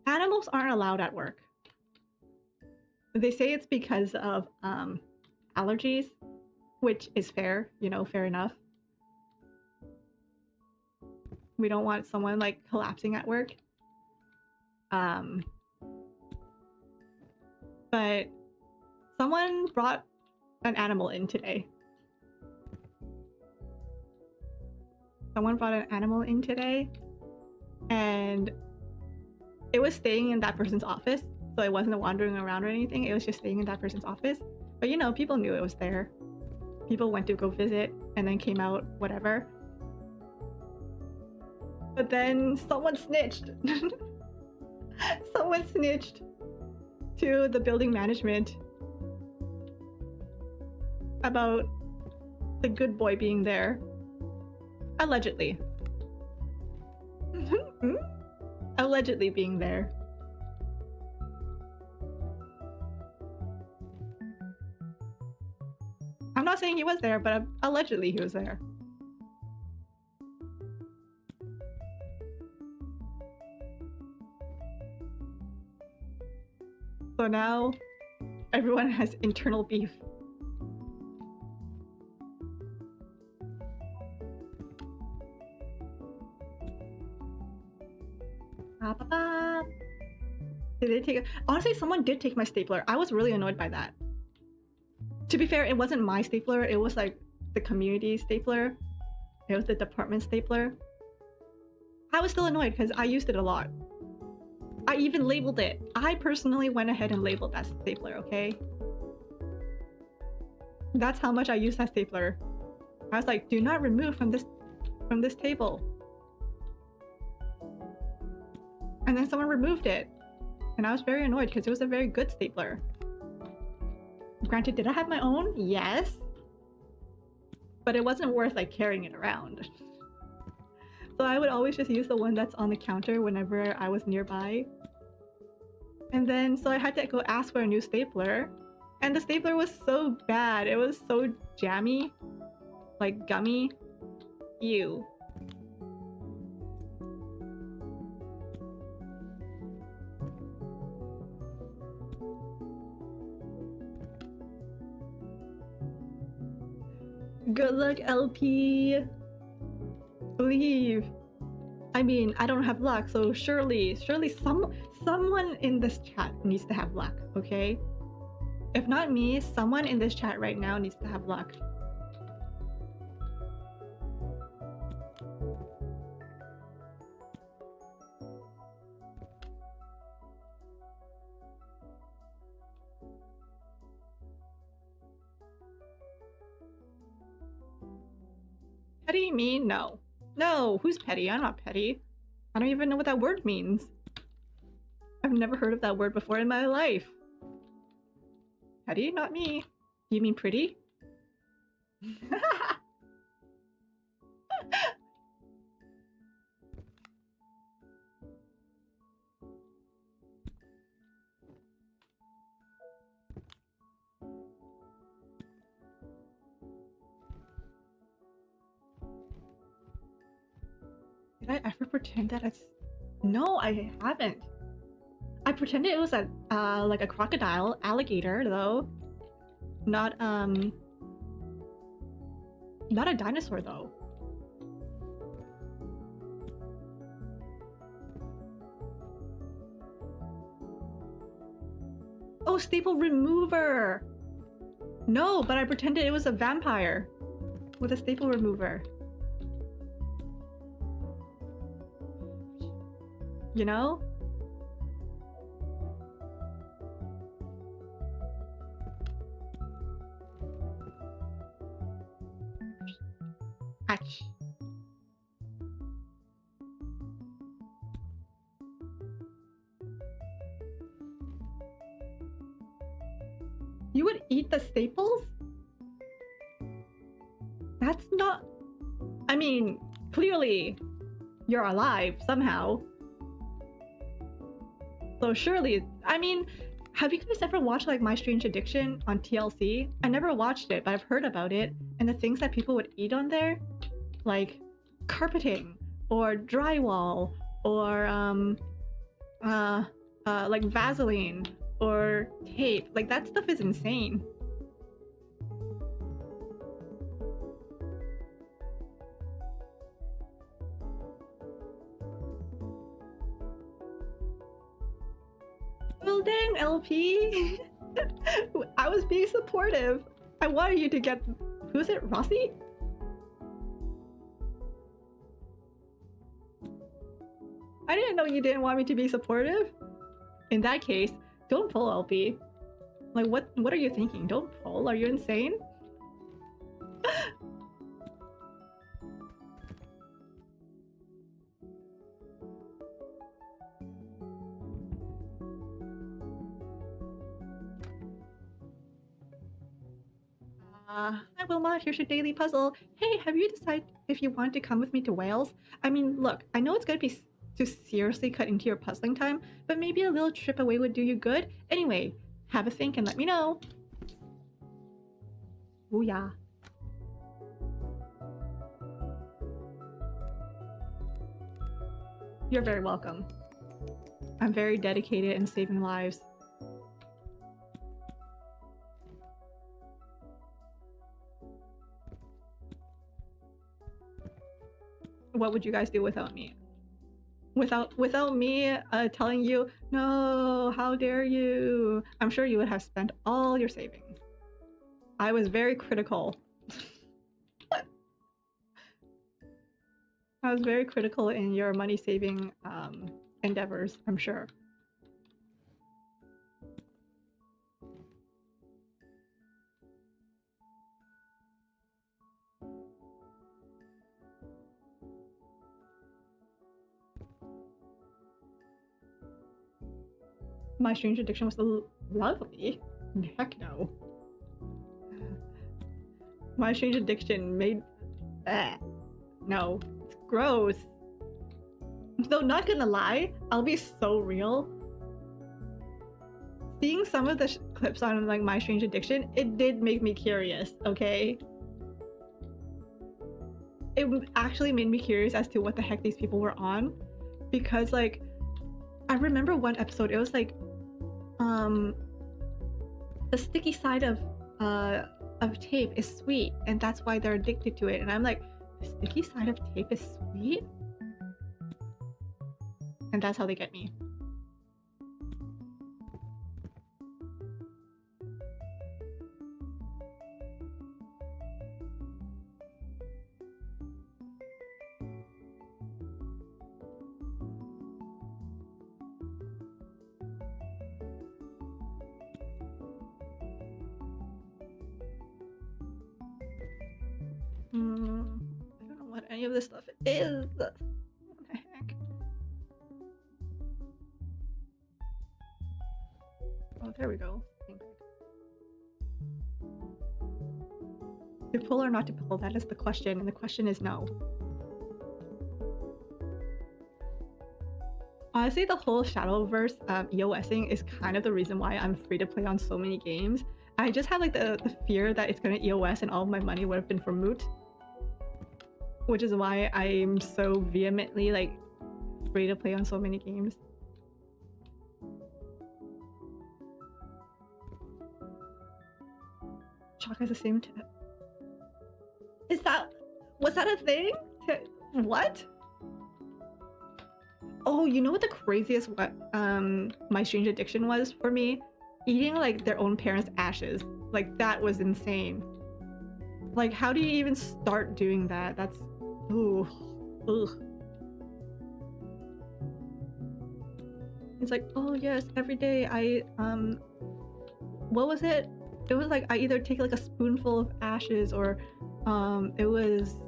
animals aren't allowed at work. They say it's because of allergies, which is fair, you know, fair enough. We don't want someone like collapsing at work. But someone brought an animal in today. And it was staying in that person's office, so it wasn't wandering around or anything. It was just staying in that person's office. But you know, people knew it was there. People went to go visit and then came out, whatever. But then someone snitched. Someone snitched to the building management about The good boy being there. Allegedly. Allegedly being there. I'm not saying he was there, but allegedly he was there. So now everyone has internal beef. Did they take it? Honestly, someone did take my stapler. I was really annoyed by that. To be fair, it wasn't my stapler. It was like the community stapler. It was the department stapler. I was still annoyed because I used it a lot. I even labeled it. I personally went ahead and labeled that stapler, okay? That's how much I used that stapler. I was like, do not remove from this table. And then someone removed it. And I was very annoyed because it was a very good stapler. Granted, did I have my own? Yes. But it wasn't worth like carrying it around. So I would always just use the one that's on the counter whenever I was nearby. And then, so I had to go ask for a new stapler. And the stapler was so bad. It was so jammy. Like gummy. Ew. Good luck, LP. Believe. I mean, I don't have luck, so surely someone in this chat needs to have luck, okay? If not me, someone in this chat right now needs to have luck. Petty me? No. No, who's petty? I'm not petty. I don't even know what that word means. I've never heard of that word before in my life. Petty? Not me. You mean pretty? Did I ever pretend that it's... No, I haven't. I pretended it was a like a crocodile, alligator though. Not a dinosaur though. Oh, staple remover. No, but I pretended it was a vampire with a staple remover. You know? Hatch. You would eat the staples? That's not... I mean, clearly you're alive somehow. So surely, I mean, have you guys ever watched like My Strange Addiction on TLC? I never watched it, but I've heard about it. And the things that people would eat on there, like carpeting or drywall or like Vaseline or tape. Like that stuff is insane. Well, dang, LP. I was being supportive. I wanted you to get... Who's it? Rossi? I didn't know you didn't want me to be supportive. In that case, don't pull, LP. Like, what are you thinking? Don't pull? Are you insane? I'm Wilmot, here's your daily puzzle. Hey, have you decided if you want to come with me to Wales? I mean, look, I know it's gonna be to seriously cut into your puzzling time, but maybe a little trip away would do you good. Anyway, have a think and let me know. Oh yeah. You're very welcome. I'm very dedicated in saving lives. What would you guys do without me? Without me telling you, no, how dare you? I'm sure you would have spent all your savings. I was very critical. I was very critical in your money saving endeavors, I'm sure. My strange addiction was lovely. Heck no. My strange addiction made... No. It's gross. Though not gonna lie, I'll be so real. Seeing some of the clips on like My Strange Addiction, it did make me curious, okay? It actually made me curious as to what the heck these people were on. Because like, I remember one episode, it was like, the sticky side of tape is sweet, and that's why they're addicted to it. And I'm like, the sticky side of tape is sweet? And that's how they get me. I don't know what any of this stuff is. What the heck? Oh, there we go. To pull or not to pull, that is the question, and the question is no. Honestly, the whole Shadowverse EOSing is kind of the reason why I'm free to play on so many games. I just have like the fear that it's gonna EOS and all of my money would have been for moot. Which is why I'm so vehemently like free to play on so many games. Chalk has the same was that a thing? What? Oh, you know what the craziest My Strange Addiction was for me? Eating like their own parents' ashes. Like that was insane. Like how do you even start doing that? That's ooh. Ugh. It's like, oh yes, every day I what was it? It was like I either take like a spoonful of ashes or it was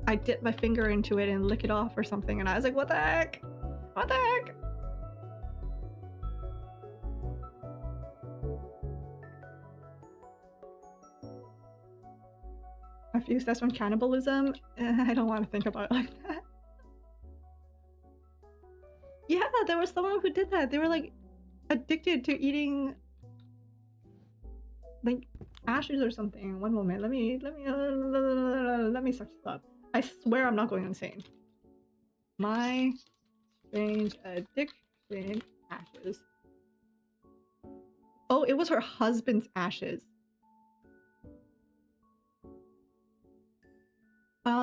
I dip my finger into it and lick it off or something, and I was like, what the heck? What the heck? A few steps from cannibalism? I don't want to think about it like that. Yeah, there was someone who did that. They were like addicted to eating like ashes or something. One moment, let me search this up. I swear I'm not going insane. My Strange Addiction ashes. Oh, it was her husband's ashes.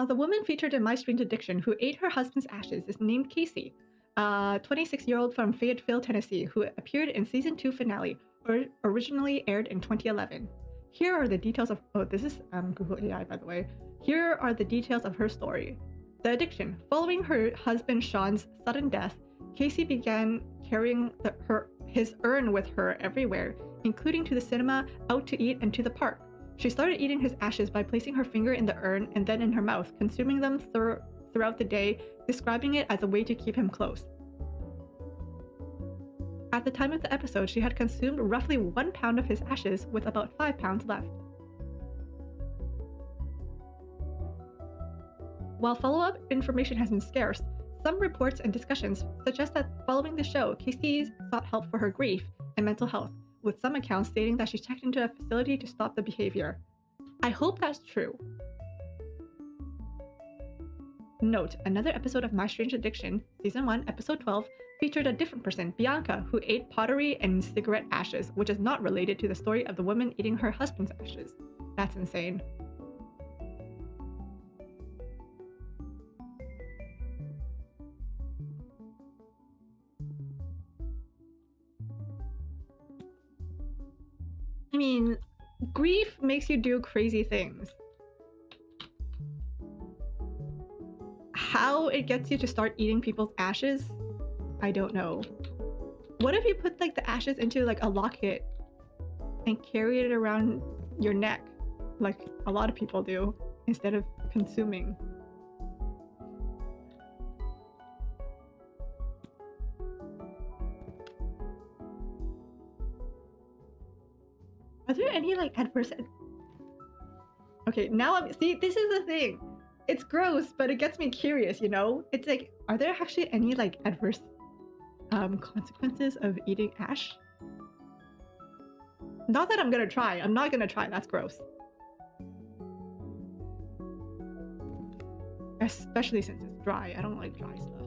The woman featured in My Strange Addiction who ate her husband's ashes is named Casey, a 26-year-old from Fayetteville, Tennessee, who appeared in season 2 finale, originally aired in 2011. Here are the details of this is Google AI, by the way. Here are the details of her story. The addiction. Following her husband Sean's sudden death, Casey began carrying his urn with her everywhere, including to the cinema, out to eat, and to the park. She started eating his ashes by placing her finger in the urn and then in her mouth, consuming them throughout the day, describing it as a way to keep him close. At the time of the episode, she had consumed roughly 1 pound of his ashes, with about 5 pounds left. While follow-up information has been scarce, some reports and discussions suggest that following the show, Casey sought help for her grief and mental health, with some accounts stating that she checked into a facility to stop the behavior. I hope that's true. Note, another episode of My Strange Addiction, Season 1, Episode 12, featured a different person, Bianca, who ate pottery and cigarette ashes, which is not related to the story of the woman eating her husband's ashes. That's insane. I mean, grief makes you do crazy things. How it gets you to start eating people's ashes, I don't know. What if you put like the ashes into like a locket and carry it around your neck, like a lot of people do, instead of consuming? Are there any like adverse? Okay, now see, this is the thing. It's gross, but it gets me curious, you know? It's like, are there actually any like adverse consequences of eating ash? Not that I'm gonna try. I'm not gonna try. That's gross. Especially since it's dry. I don't like dry stuff.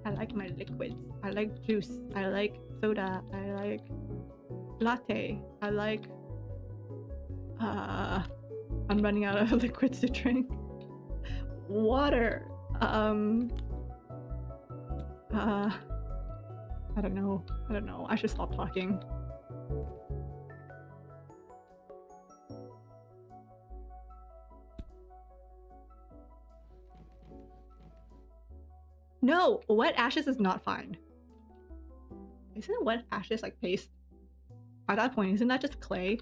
I like my liquids. I like juice. I like soda. I like latte. I like I'm running out of liquids to drink. Water. I don't know. I should stop talking. No, wet ashes is not fine. Isn't wet ashes like paste? At that point, isn't that just clay?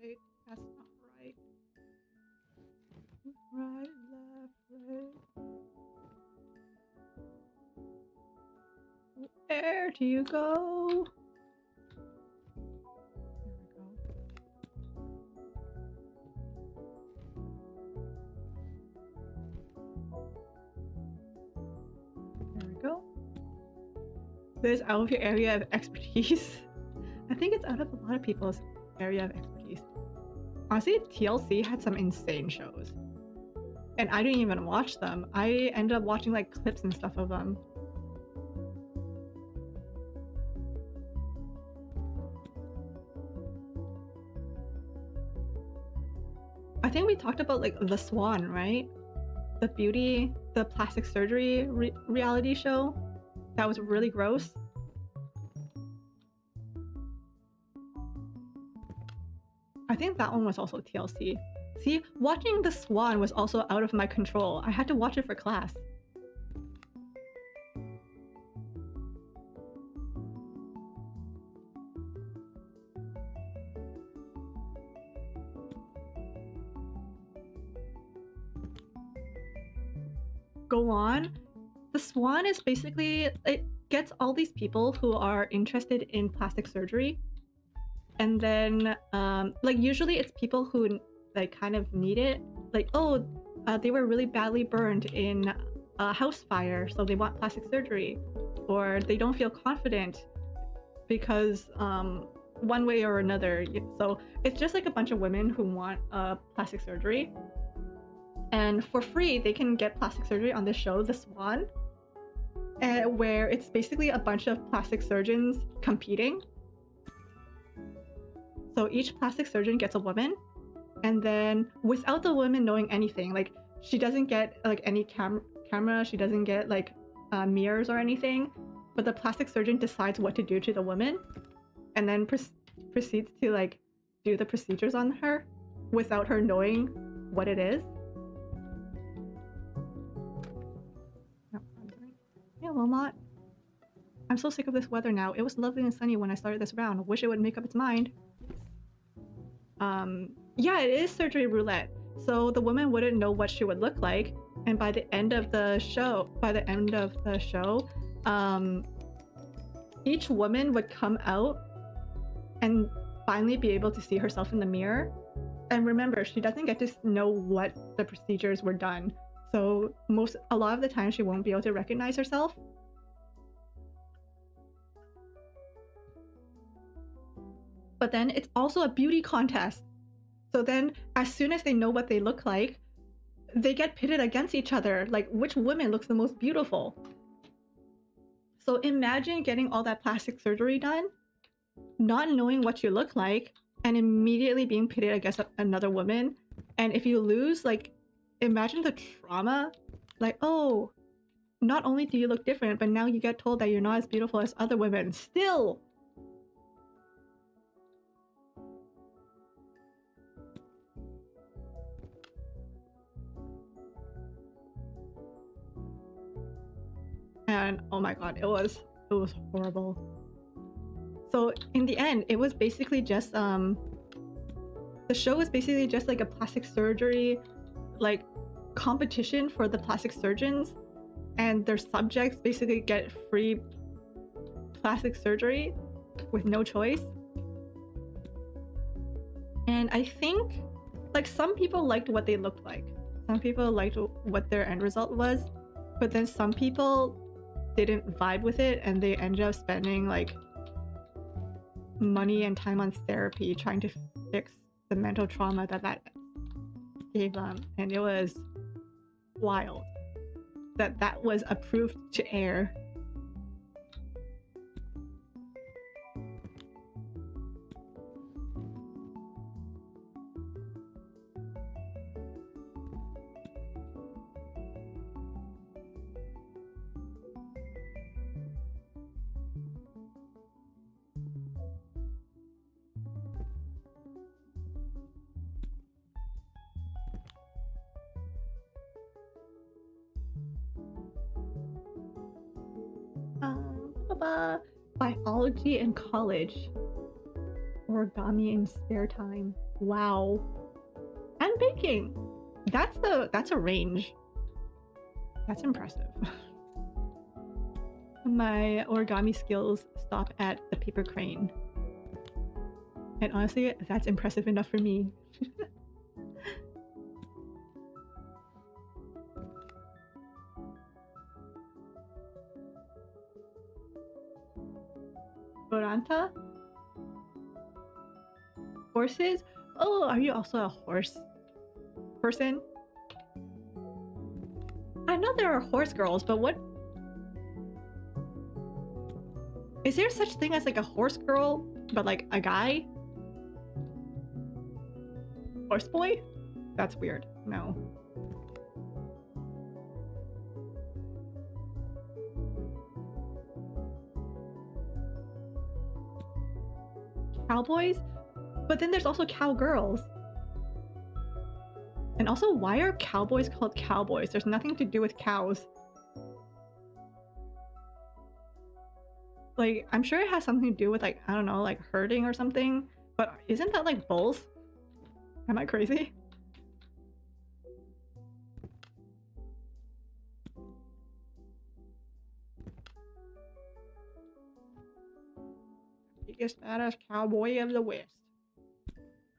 Right, that's not right. Right, left, right. Where do you go? There we go. This is out of your area of expertise. I think it's out of a lot of people's area of expertise. Honestly, TLC had some insane shows. And I didn't even watch them. I ended up watching like clips and stuff of them. I think we talked about like The Swan, right? The plastic surgery reality show. That was really gross. I think that one was also TLC. See, watching The Swan was also out of my control. I had to watch it for class. Go on. The Swan is basically, it gets all these people who are interested in plastic surgery. And then, like, usually it's people who, like, kind of need it. Like, oh, they were really badly burned in a house fire, so they want plastic surgery. Or they don't feel confident because, one way or another. So it's just like a bunch of women who want plastic surgery. And for free, they can get plastic surgery on this show, The Swan, where it's basically a bunch of plastic surgeons competing. So each plastic surgeon gets a woman, and then without the woman knowing anything, like she doesn't get like any camera, she doesn't get like mirrors or anything, but the plastic surgeon decides what to do to the woman, and then proceeds to like do the procedures on her without her knowing what it is. Yeah, Wilmot. I'm so sick of this weather now. It was lovely and sunny when I started this round. Wish it would make up its mind. Yeah, it is surgery roulette. So the woman wouldn't know what she would look like, and by the end of the show, each woman would come out and finally be able to see herself in the mirror. And remember, she doesn't get to know what the procedures were done. So a lot of the time she won't be able to recognize herself. But then it's also a beauty contest. So then as soon as they know what they look like, they get pitted against each other. Like, which woman looks the most beautiful? So imagine getting all that plastic surgery done, not knowing what you look like, and immediately being pitted against another woman. And if you lose, like, imagine the trauma. Like, oh, not only do you look different, but now you get told that you're not as beautiful as other women. Still! And oh my god, it was horrible. So in the end, it was basically just the show was basically just like a plastic surgery like competition for the plastic surgeons, and their subjects basically get free plastic surgery with no choice. And I think like some people liked what they looked like, some people liked what their end result was, but then some people didn't vibe with it and they ended up spending like money and time on therapy trying to fix the mental trauma that gave them. And it was wild that was approved to air. Biology in college. Origami in spare time. Wow. And baking. That's a range. That's impressive. My origami skills stop at the paper crane. And honestly, that's impressive enough for me. Oranta? Horses? Oh, are you also a horse person? I know there are horse girls, but what? Is there such thing as like a horse girl, but like a guy? Horse boy? That's weird. No. Cowboys? But then there's also cowgirls. And also, why are cowboys called cowboys? There's nothing to do with cows. Like, I'm sure it has something to do with like, I don't know, like herding or something. But isn't that like bulls? Am I crazy? Biggest badass cowboy of the West.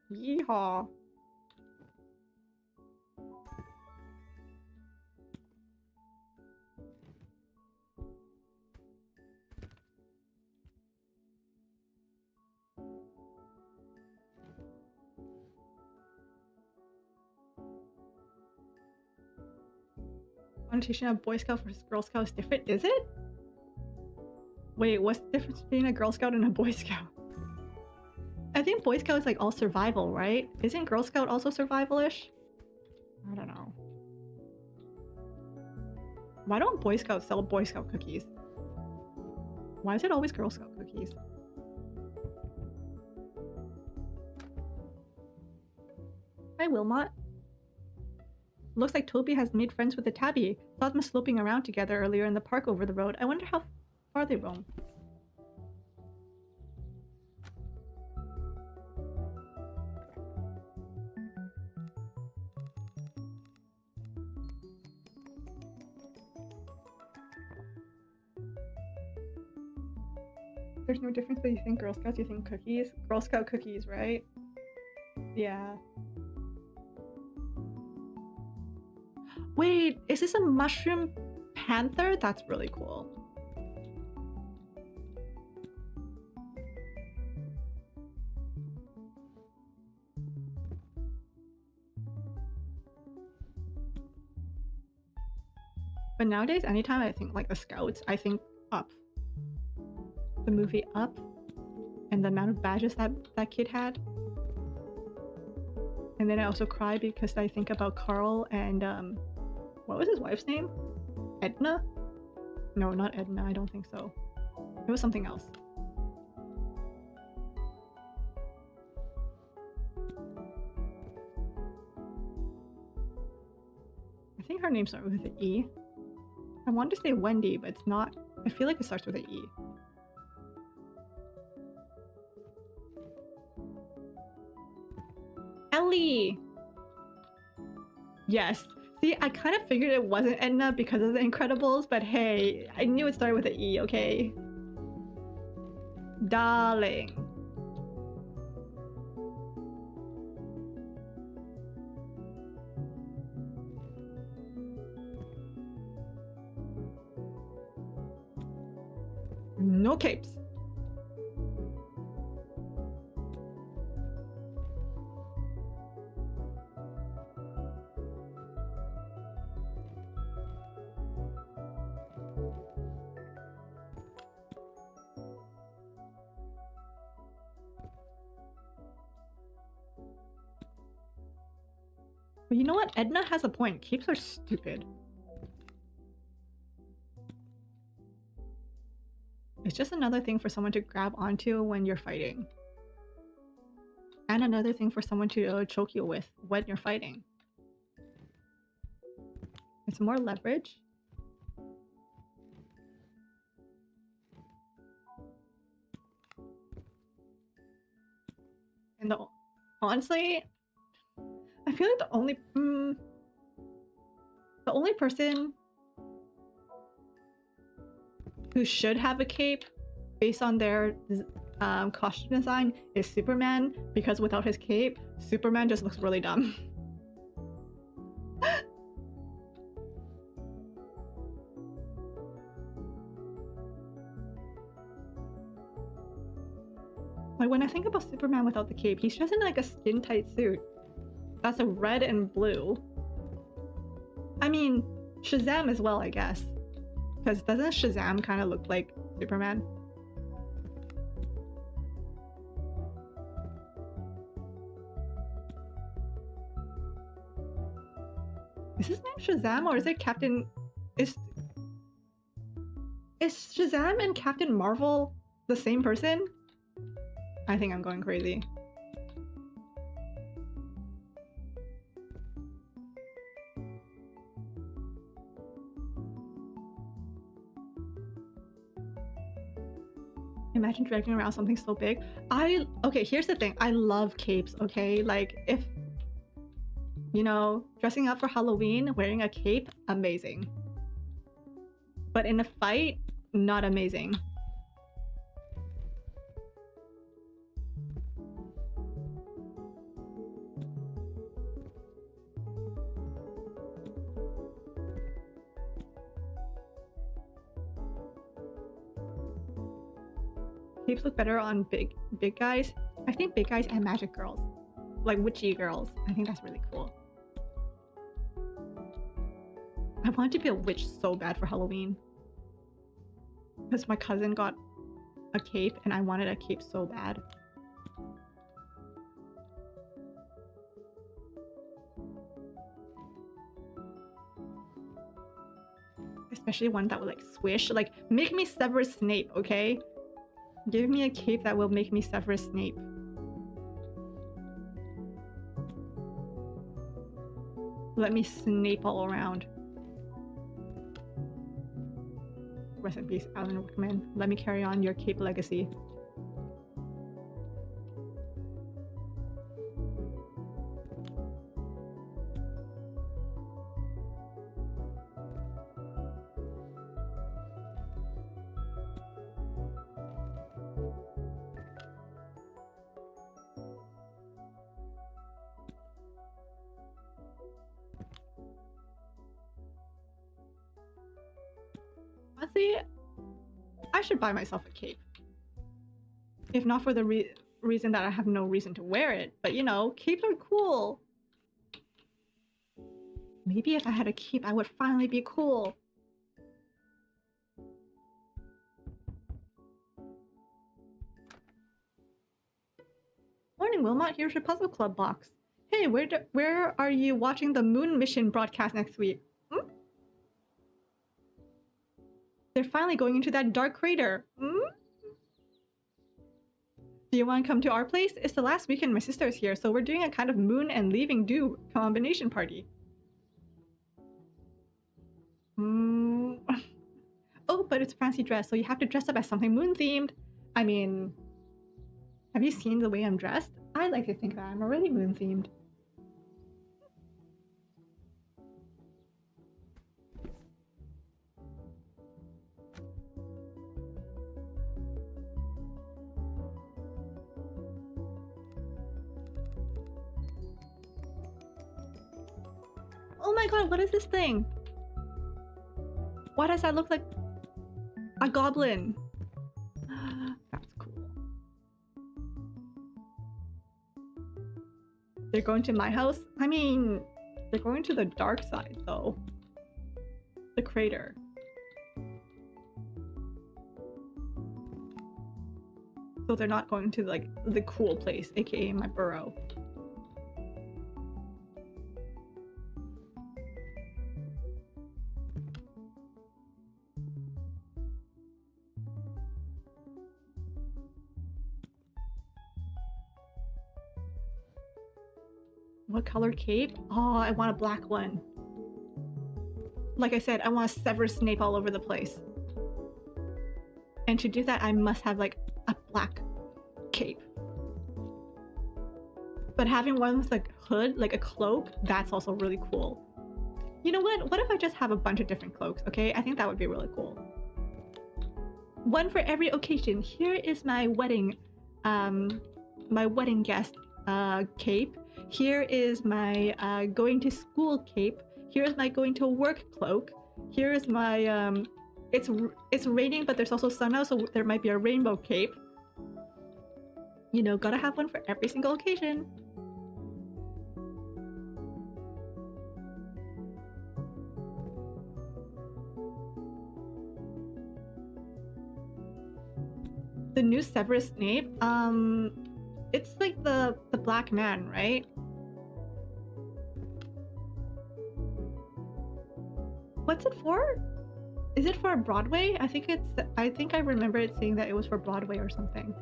Yeehaw. Connotation of Boy Scout versus Girl Scout is different, is it? Wait, what's the difference between a Girl Scout and a Boy Scout? I think Boy Scout is like all survival, right? Isn't Girl Scout also survival-ish? I don't know. Why don't Boy Scouts sell Boy Scout cookies? Why is it always Girl Scout cookies? Hi, Wilmot. Looks like Toby has made friends with the tabby. Saw them sloping around together earlier in the park over the road. I wonder how far they roam. There's no difference, but you think Girl Scouts, you think cookies? Girl Scout cookies, right? Yeah. Wait, is this a mushroom panther? That's really cool. But nowadays, anytime I think like the Scouts, I think Up. The movie Up, and the amount of badges that kid had. And then I also cry because I think about Carl and what was his wife's name? Edna? No, not Edna, I don't think so. It was something else. I think her name started with an E. I wanted to say Wendy, but it's not. I feel like it starts with an E. Ellie! Yes. See, I kind of figured it wasn't Edna because of The Incredibles, but hey, I knew it started with an E, okay? Darling. No capes. But you know what? Edna has a point. Capes are stupid. It's just another thing for someone to grab onto when you're fighting. And another thing for someone to choke you with when you're fighting. It's more leverage. And honestly, I feel like the only person who should have a cape based on their costume design is Superman, because without his cape, Superman just looks really dumb. Like when I think about Superman without the cape, he's just in like a skin-tight suit. That's a red and blue. I mean, Shazam as well, I guess. Because doesn't Shazam kind of look like Superman? Is his name Shazam or is it Captain... Is Shazam and Captain Marvel the same person? I think I'm going crazy. Imagine dragging around something so big. Okay, here's the thing. I love capes, okay? Like, if, you know, dressing up for Halloween, wearing a cape, amazing. But in a fight, not amazing. Capes look better on big guys. I think big guys and magic girls. Like witchy girls. I think that's really cool. I wanted to be a witch so bad for Halloween. Because my cousin got a cape and I wanted a cape so bad. Especially one that would like swish. Like, make me Severus Snape, okay? Give me a cape that will make me Severus Snape. Let me Snape all around. Rest in peace, Alan Rickman. Let me carry on your cape legacy. honestly, I should buy myself a cape. If not for the reason that I have no reason to wear it. But you know, capes are cool. Maybe if I had a cape, I would finally be cool. Morning, Wilmot. Here's your Puzzle Club box. Hey, where are you watching the moon mission broadcast next week? Hmm? They're finally going into that dark crater. Hmm? Do you want to come to our place? It's the last weekend my sister's here, so we're doing a kind of moon and leaving dew combination party. Oh, but it's fancy dress, so you have to dress up as something moon-themed. I mean, have you seen the way I'm dressed? I like to think that I'm already moon-themed. Oh my god, what is this thing? Why does that look like a goblin? That's cool. They're going to my house? I mean, they're going to the dark side though. The crater. So they're not going to like the cool place, aka my burrow. What color cape? Oh, I want a black one. Like I said, I want to sever Snape all over the place. And to do that, I must have like a black cape. But having one with a hood, like a cloak, that's also really cool. You know what? What if I just have a bunch of different cloaks, okay? I think that would be really cool. One for every occasion. Here is my wedding guest cape. Here is my going to school cape. Here's my going to work cloak. Here is my it's raining, but there's also sun out, so there might be a rainbow cape. You know, gotta have one for every single occasion. The new Severus Snape, it's like the black man, right? What's it for? Is it for Broadway? I think I remember it saying that it was for Broadway or something.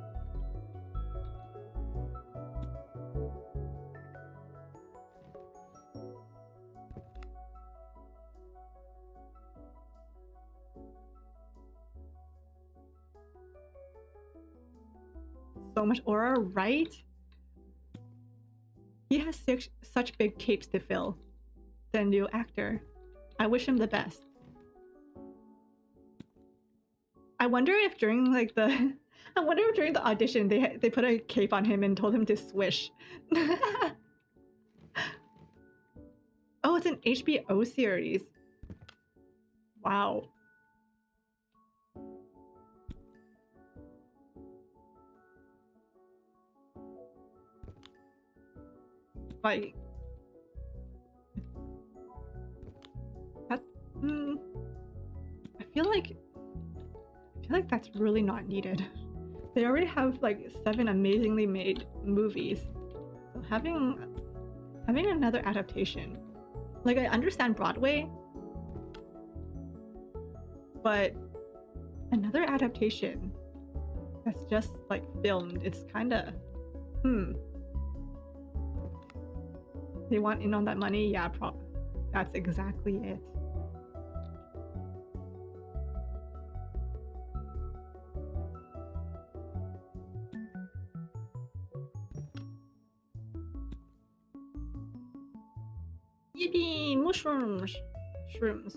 So much aura, right? He has such big capes to fill. The new actor. I wish him the best. I wonder if during like the audition they put a cape on him and told him to swish. Oh, it's an HBO series. Wow. Like that. I feel like that's really not needed. They already have like 7 amazingly made movies. So having another adaptation. Like, I understand Broadway, but another adaptation that's just like filmed, it's kind of They want in on that money? Yeah, that's exactly it. Yippee! Mushrooms! Shrooms.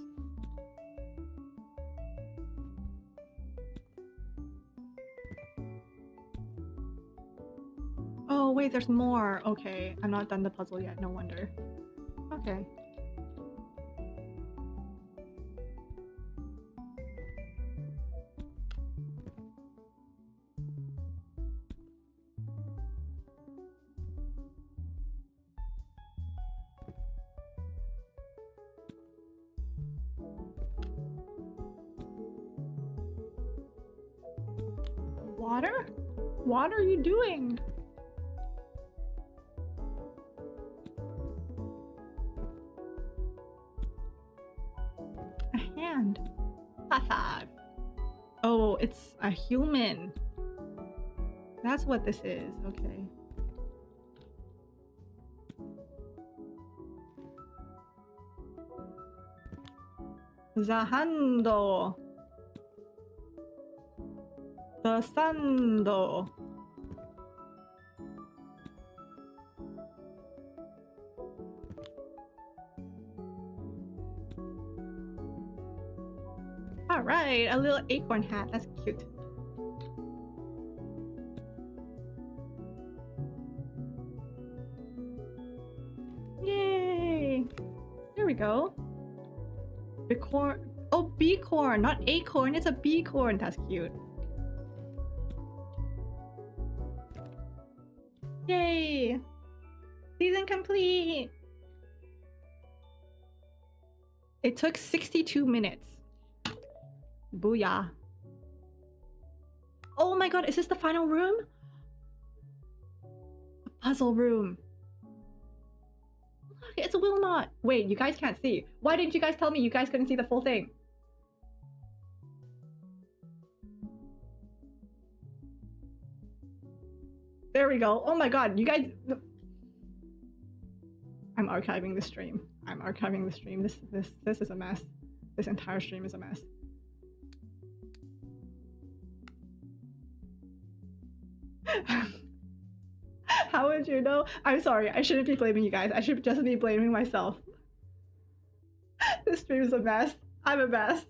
Oh wait, there's more. Okay, I'm not done the puzzle yet, no wonder. Okay. Water? What are you doing? A hand. Haha. Oh, it's a human. That's what this is. Okay. Zahando. The Sando. Alright, a little acorn hat. That's cute. Yay! There we go. Bicorn. Oh, beacorn, not acorn. It's a beacorn. That's cute. Yay! Season complete! It took 62 minutes. Booyah. Oh my god, is this the final room? A puzzle room. Look, it's a Wilmot. Wait, you guys can't see. Why didn't you guys tell me you guys couldn't see the full thing? There we go. Oh my god, you guys... I'm archiving the stream. I'm archiving the stream. This is a mess. This entire stream is a mess. How would you know? I'm sorry, I shouldn't be blaming you guys. I should just be blaming myself. This stream is a mess. I'm a mess.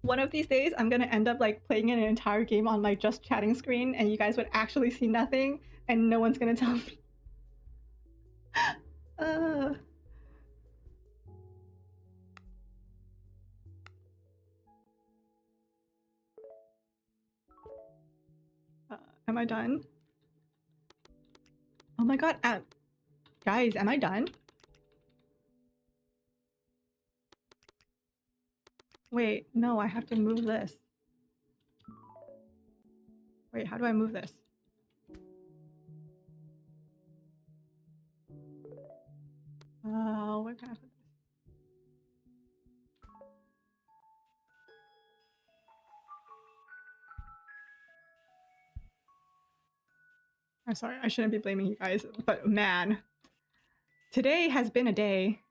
One of these days, I'm gonna end up like playing an entire game on my just chatting screen, and you guys would actually see nothing, and no one's gonna tell me. Am I done? Oh my god, guys, am I done? Wait, no, I have to move this. Wait, how do I move this? Where can I put this? I'm sorry, I shouldn't be blaming you guys, but man, today has been a day.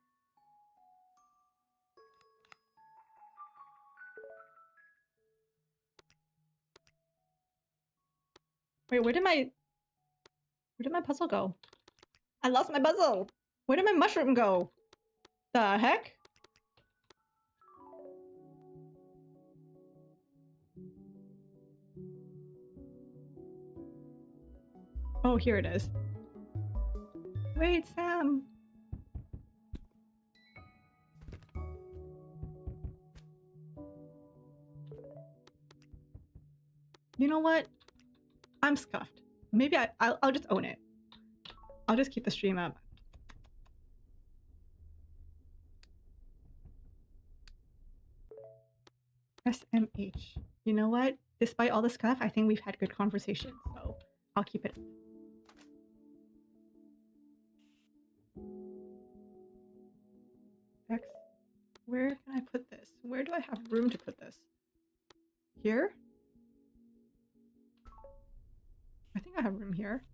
Wait, where did my puzzle go? I lost my puzzle! Where did my mushroom go? The heck? Oh, here it is. Wait, Sam! You know what? I'm scuffed. Maybe I'll just own it. I'll just keep the stream up. SMH. You know what? Despite all the scuff, I think we've had good conversation, so I'll keep it up. X. Where can I put this? Where do I have room to put this? Here? I think I have room here.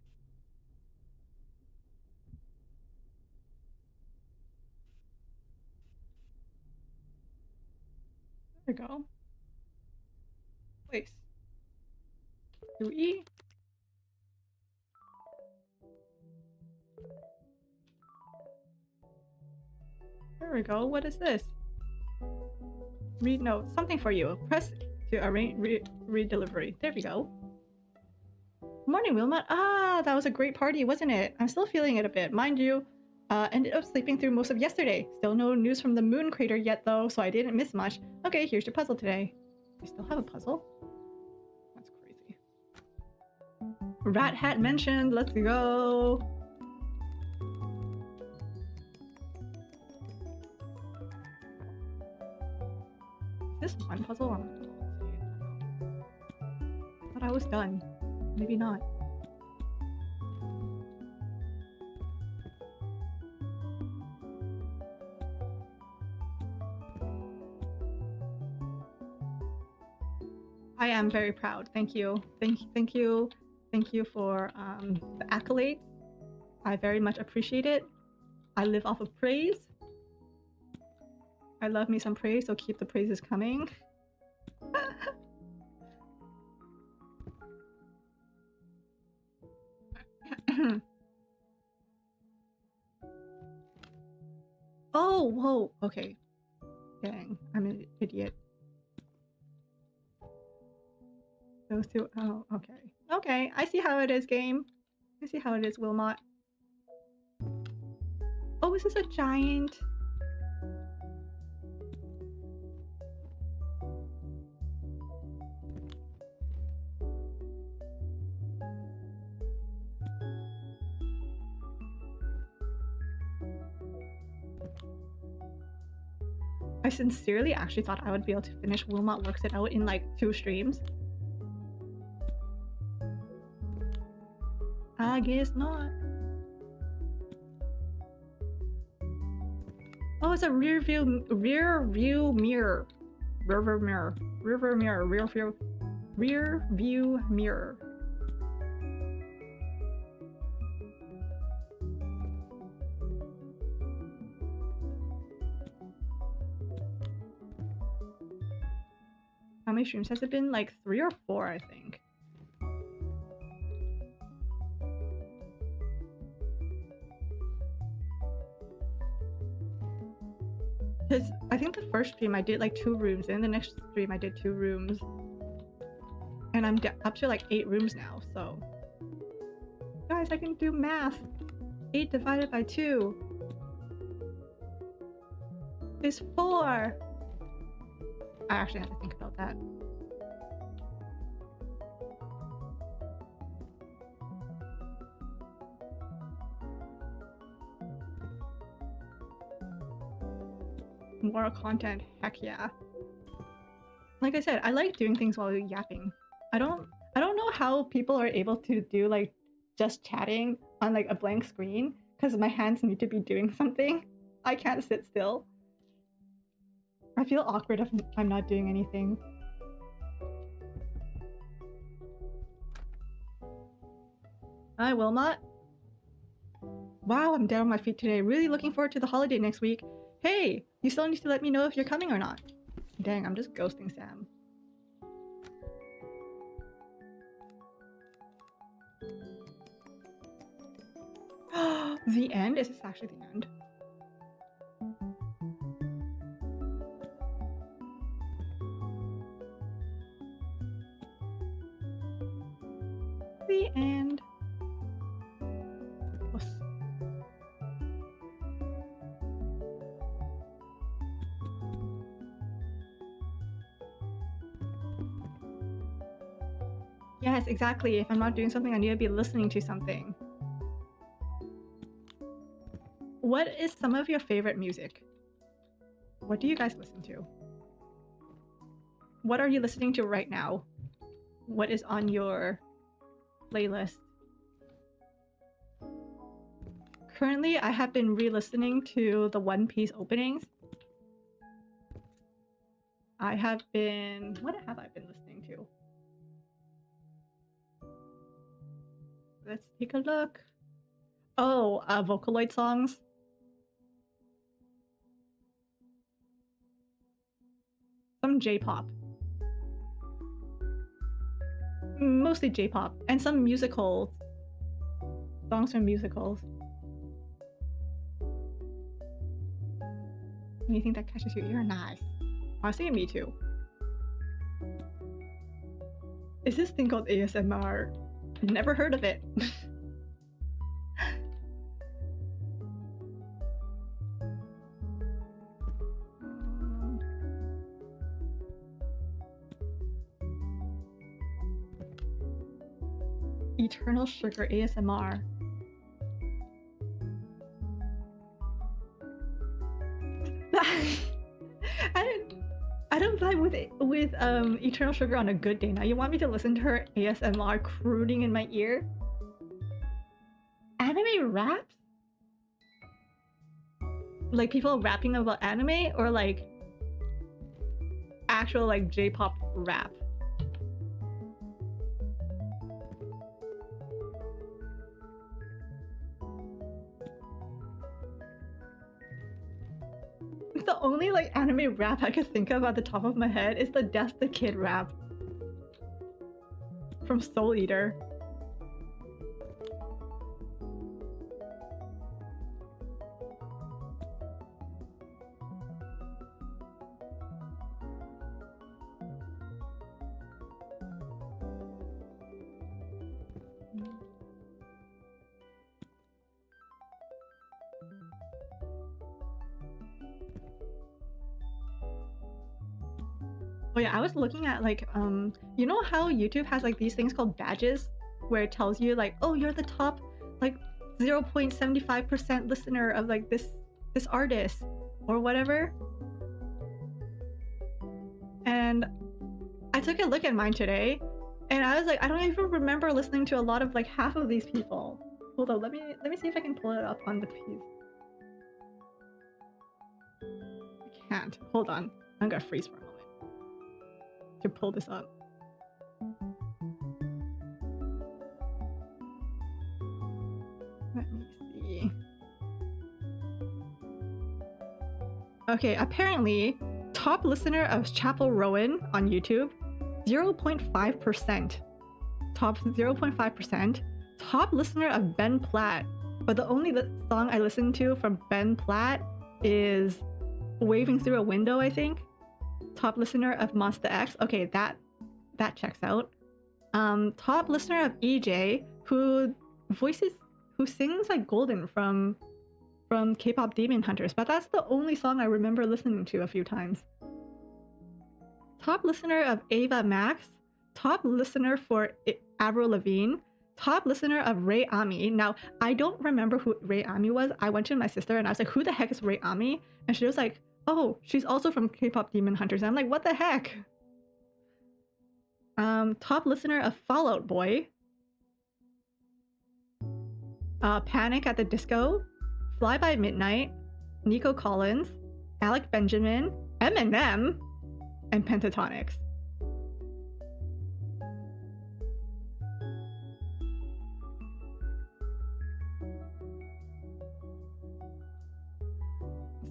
There we go. Place. 2E. There we go. What is this? Read note. Something for you. Press to arrange read delivery. There we go. Morning, Wilmot. Ah, that was a great party, wasn't it? I'm still feeling it a bit. Mind you, ended up sleeping through most of yesterday. Still no news from the moon crater yet, though, so I didn't miss much. Okay, here's your puzzle today. I still have a puzzle? That's crazy. Rat hat mentioned. Let's go. this one puzzle or multiple? I thought I was done. Maybe not. I am very proud. Thank you. Thank you for the accolades. I very much appreciate it. I live off of praise. I love me some praise, so keep the praises coming. Oh, whoa. Okay. Dang, I'm an idiot. Those two. Oh, okay. Okay, I see how it is, game. I see how it is, Wilmot. Oh, is this a giant? I sincerely actually thought I would be able to finish Wilmot Works It Out in like 2 streams. I guess not. Oh, it's a rear view mirror. Rear view mirror. How many streams has it been? Like 3 or 4, I think. Because I think the first stream I did like 2 rooms, and the next stream I did 2 rooms. And I'm up to like 8 rooms now, so. Guys, I can do math. 8 divided by 2 is 4. I actually have to think about that. More content, heck yeah. Like I said, I like doing things while yapping. I don't know how people are able to do like just chatting on like a blank screen, because my hands need to be doing something. I can't sit still. I feel awkward if I'm not doing anything. Hi, Wilmot. Wow, I'm dead on my feet today. Really looking forward to the holiday next week. Hey, you still need to let me know if you're coming or not. Dang, I'm just ghosting Sam. The end? Is this actually the end? The end. Whoops. Yes, exactly. If I'm not doing something, I need to be listening to something. What is some of your favorite music? What do you guys listen to? What are you listening to right now? What is on your playlist? Currently, I have been re-listening to the One Piece openings. I have been... What have I been listening to? Let's take a look. Oh, Vocaloid songs. Some J-pop. Mostly J-pop. And some musicals. Songs from musicals. Anything that catches your ear? Nice. Honestly, me too. Is this thing called ASMR? Never heard of it. Eternal Sugar ASMR. I don't vibe with Eternal Sugar on a good day. Now you want me to listen to her ASMR crooning in my ear? Anime raps? Like people rapping about anime, or like actual like J-pop rap? The only like anime rap I could think of at the top of my head is the Death the Kid rap from Soul Eater. Oh yeah, I was looking at like you know how YouTube has like these things called badges where it tells you like, oh, you're the top like 0.75% listener of like this artist or whatever. And I took a look at mine today and I was like, I don't even remember listening to a lot of like half of these people. Hold on, let me see if I can pull it up on the piece. I can't. Hold on. I'm gonna freeze for a moment to pull this up. Let me see. Okay, apparently top listener of Chapel Rowan on YouTube, 0.5%. Top 0.5%. Top listener of Ben Platt, but the only song I listen to from Ben Platt is Waving Through a Window, I think. Top listener of Monster X. Okay, that checks out. Top listener of EJ, who sings like Golden from K-pop Demon Hunters, but that's the only song I remember listening to a few times. Top listener of Ava Max. Top listener for Avril Lavigne. Top listener of Ray Ami. Now, I don't remember who Ray Ami was. I went to my sister and I was like, who the heck is Ray Ami? And she was like, oh, she's also from K-pop Demon Hunters. And I'm like, what the heck? Top listener of Fall Out Boy. Panic at the Disco. Fly By Midnight. Nico Collins. Alec Benjamin. Eminem. And Pentatonix.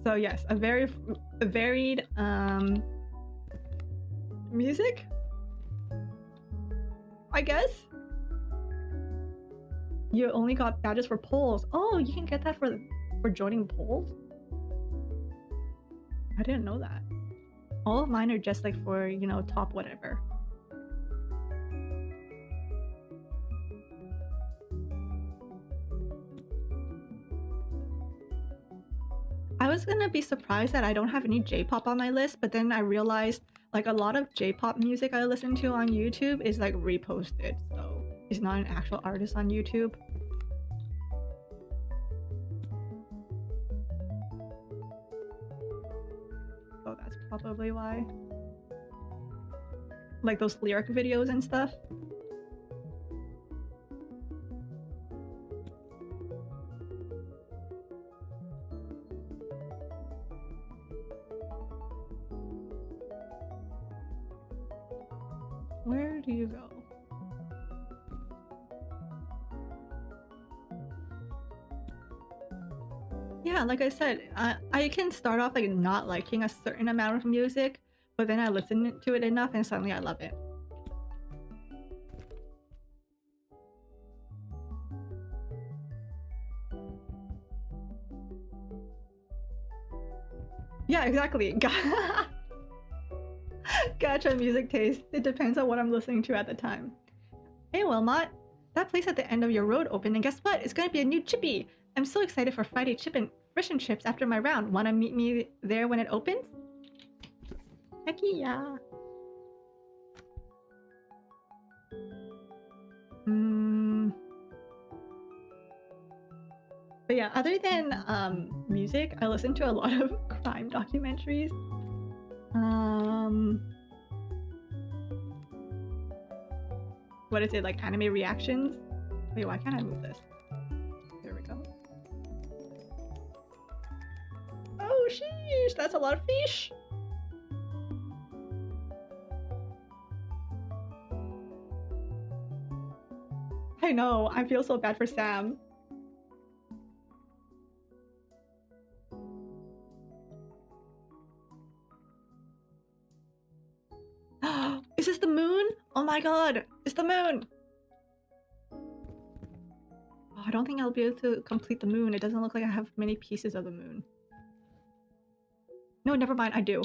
So yes, a very varied music, I guess. You only got badges for polls. Oh, you can get that for joining polls? I didn't know that. All of mine are just like for, you know, top whatever. I was gonna be surprised that I don't have any J-pop on my list, but then I realized like a lot of J-pop music I listen to on YouTube is like reposted, so it's not an actual artist on YouTube. So that's probably why. Like those lyric videos and stuff. Where do you go? Yeah, like I said, I can start off like not liking a certain amount of music, but then I listen to it enough and suddenly I love it. Yeah, exactly. Gotcha, music taste. It depends on what I'm listening to at the time. Hey Wilmot, that place at the end of your road opened, and guess what? It's gonna be a new chippy. I'm so excited for Friday chip and fish and chips after my round. Wanna meet me there when it opens? Heck yeah. But yeah, other than music, I listen to a lot of crime documentaries. what is it, like anime reactions? Wait, why can't I move this? There we go. Oh sheesh, that's a lot of fish. I know, I feel so bad for Sam. Is this the moon? Oh my god, it's the moon! Oh, I don't think I'll be able to complete the moon. It doesn't look like I have many pieces of the moon. No, never mind, I do.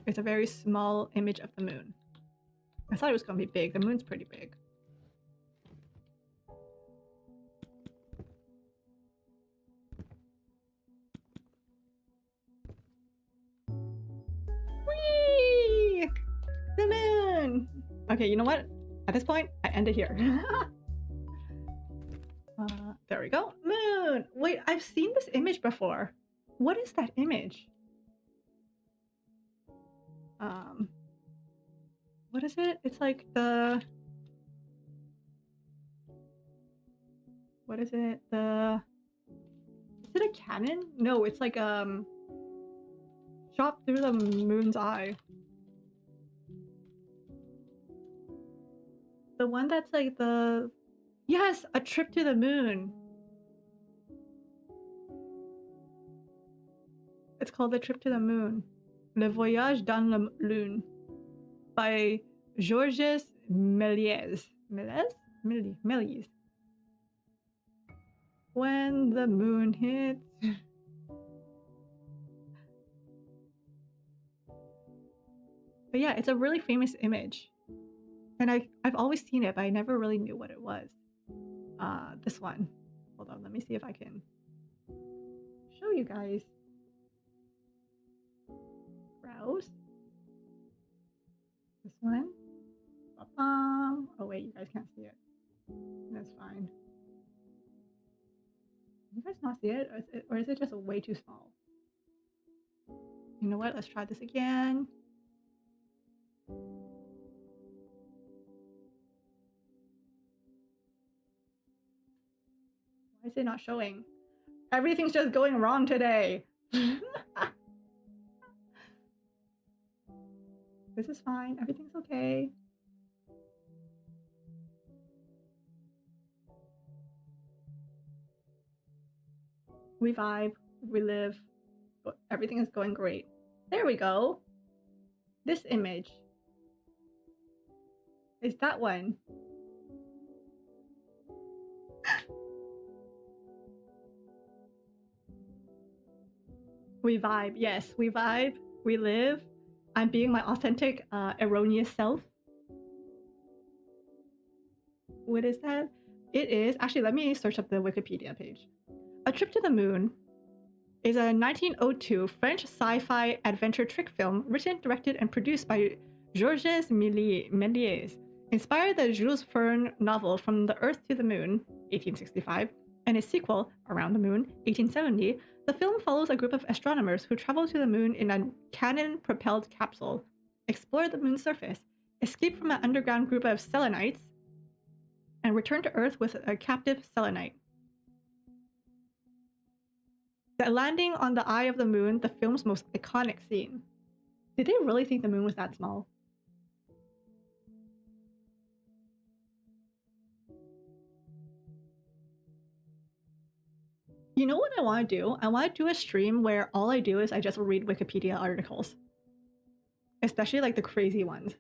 It's a very small image of the moon. I thought it was gonna be big. The moon's pretty big. Whee! The moon! Okay, you know what? At this point, I end it here. There we go. Moon! Wait, I've seen this image before. What is that image? What is it? It's like the... What is it? The... Is it a cannon? No, it's like, shot through the moon's eye. The one that's like the... Yes! A trip to the moon! It's called The Trip to the Moon. Le Voyage dans la Lune. By Georges Méliès. Méliès? When the moon hits... But yeah, it's a really famous image. And I've always seen it, but I never really knew what it was. This one. Hold on, let me see if I can show you guys. Browse. This one. Ba-bam. Oh wait, you guys can't see it. That's fine. You guys not see it? Or is it just way too small? You know what? Let's try this again. Why is it not showing? Everything's just going wrong today. This is fine. Everything's okay. We vibe. We live. Everything is going great. There we go. This image is that one. We vibe. Yes, we vibe. We live. I'm being my authentic, erroneous self. What is that? It is... Actually, let me search up the Wikipedia page. A Trip to the Moon is a 1902 French sci-fi adventure trick film written, directed, and produced by Georges Méliès. Inspired the Jules Verne novel From the Earth to the Moon, 1865, and its sequel, Around the Moon, 1870, the film follows a group of astronomers who travel to the moon in a cannon-propelled capsule, explore the moon's surface, escape from an underground group of Selenites, and return to Earth with a captive Selenite. The landing on the eye of the moon, the film's most iconic scene. Did they really think the moon was that small? You know what I want to do? I want to do a stream where all I do is I just read Wikipedia articles. Especially like the crazy ones.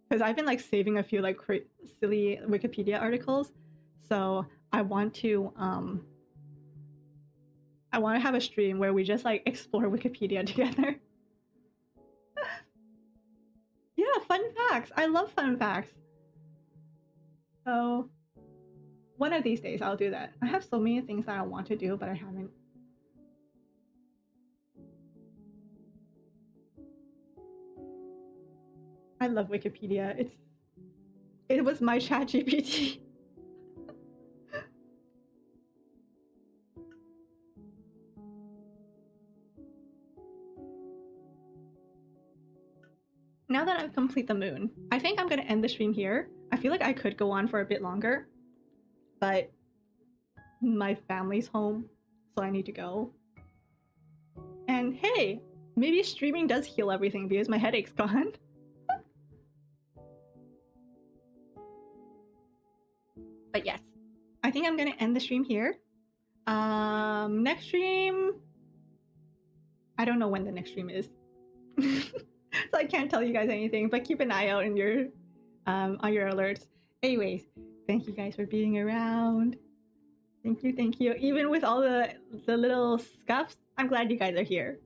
Because I've been like saving a few like silly Wikipedia articles. So I want to have a stream where we just like explore Wikipedia together. Yeah, fun facts. I love fun facts. So one of these days I'll do that. I have so many things that I want to do, but I haven't. I love Wikipedia. It was my ChatGPT. now that I've completed the moon, I think I'm gonna end the stream here. I feel like I could go on for a bit longer, but my family's home, so I need to go. And hey, maybe streaming does heal everything because my headache's gone. But yes, I think I'm gonna end the stream here. Next stream, I don't know when the next stream is. So I can't tell you guys anything, but keep an eye out in your on your alerts. Anyways, thank you guys for being around. Thank you. Even with all the little scuffs, I'm glad you guys are here.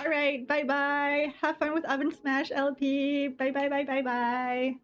Alright, bye bye. Have fun with Oven Smash LP. Bye.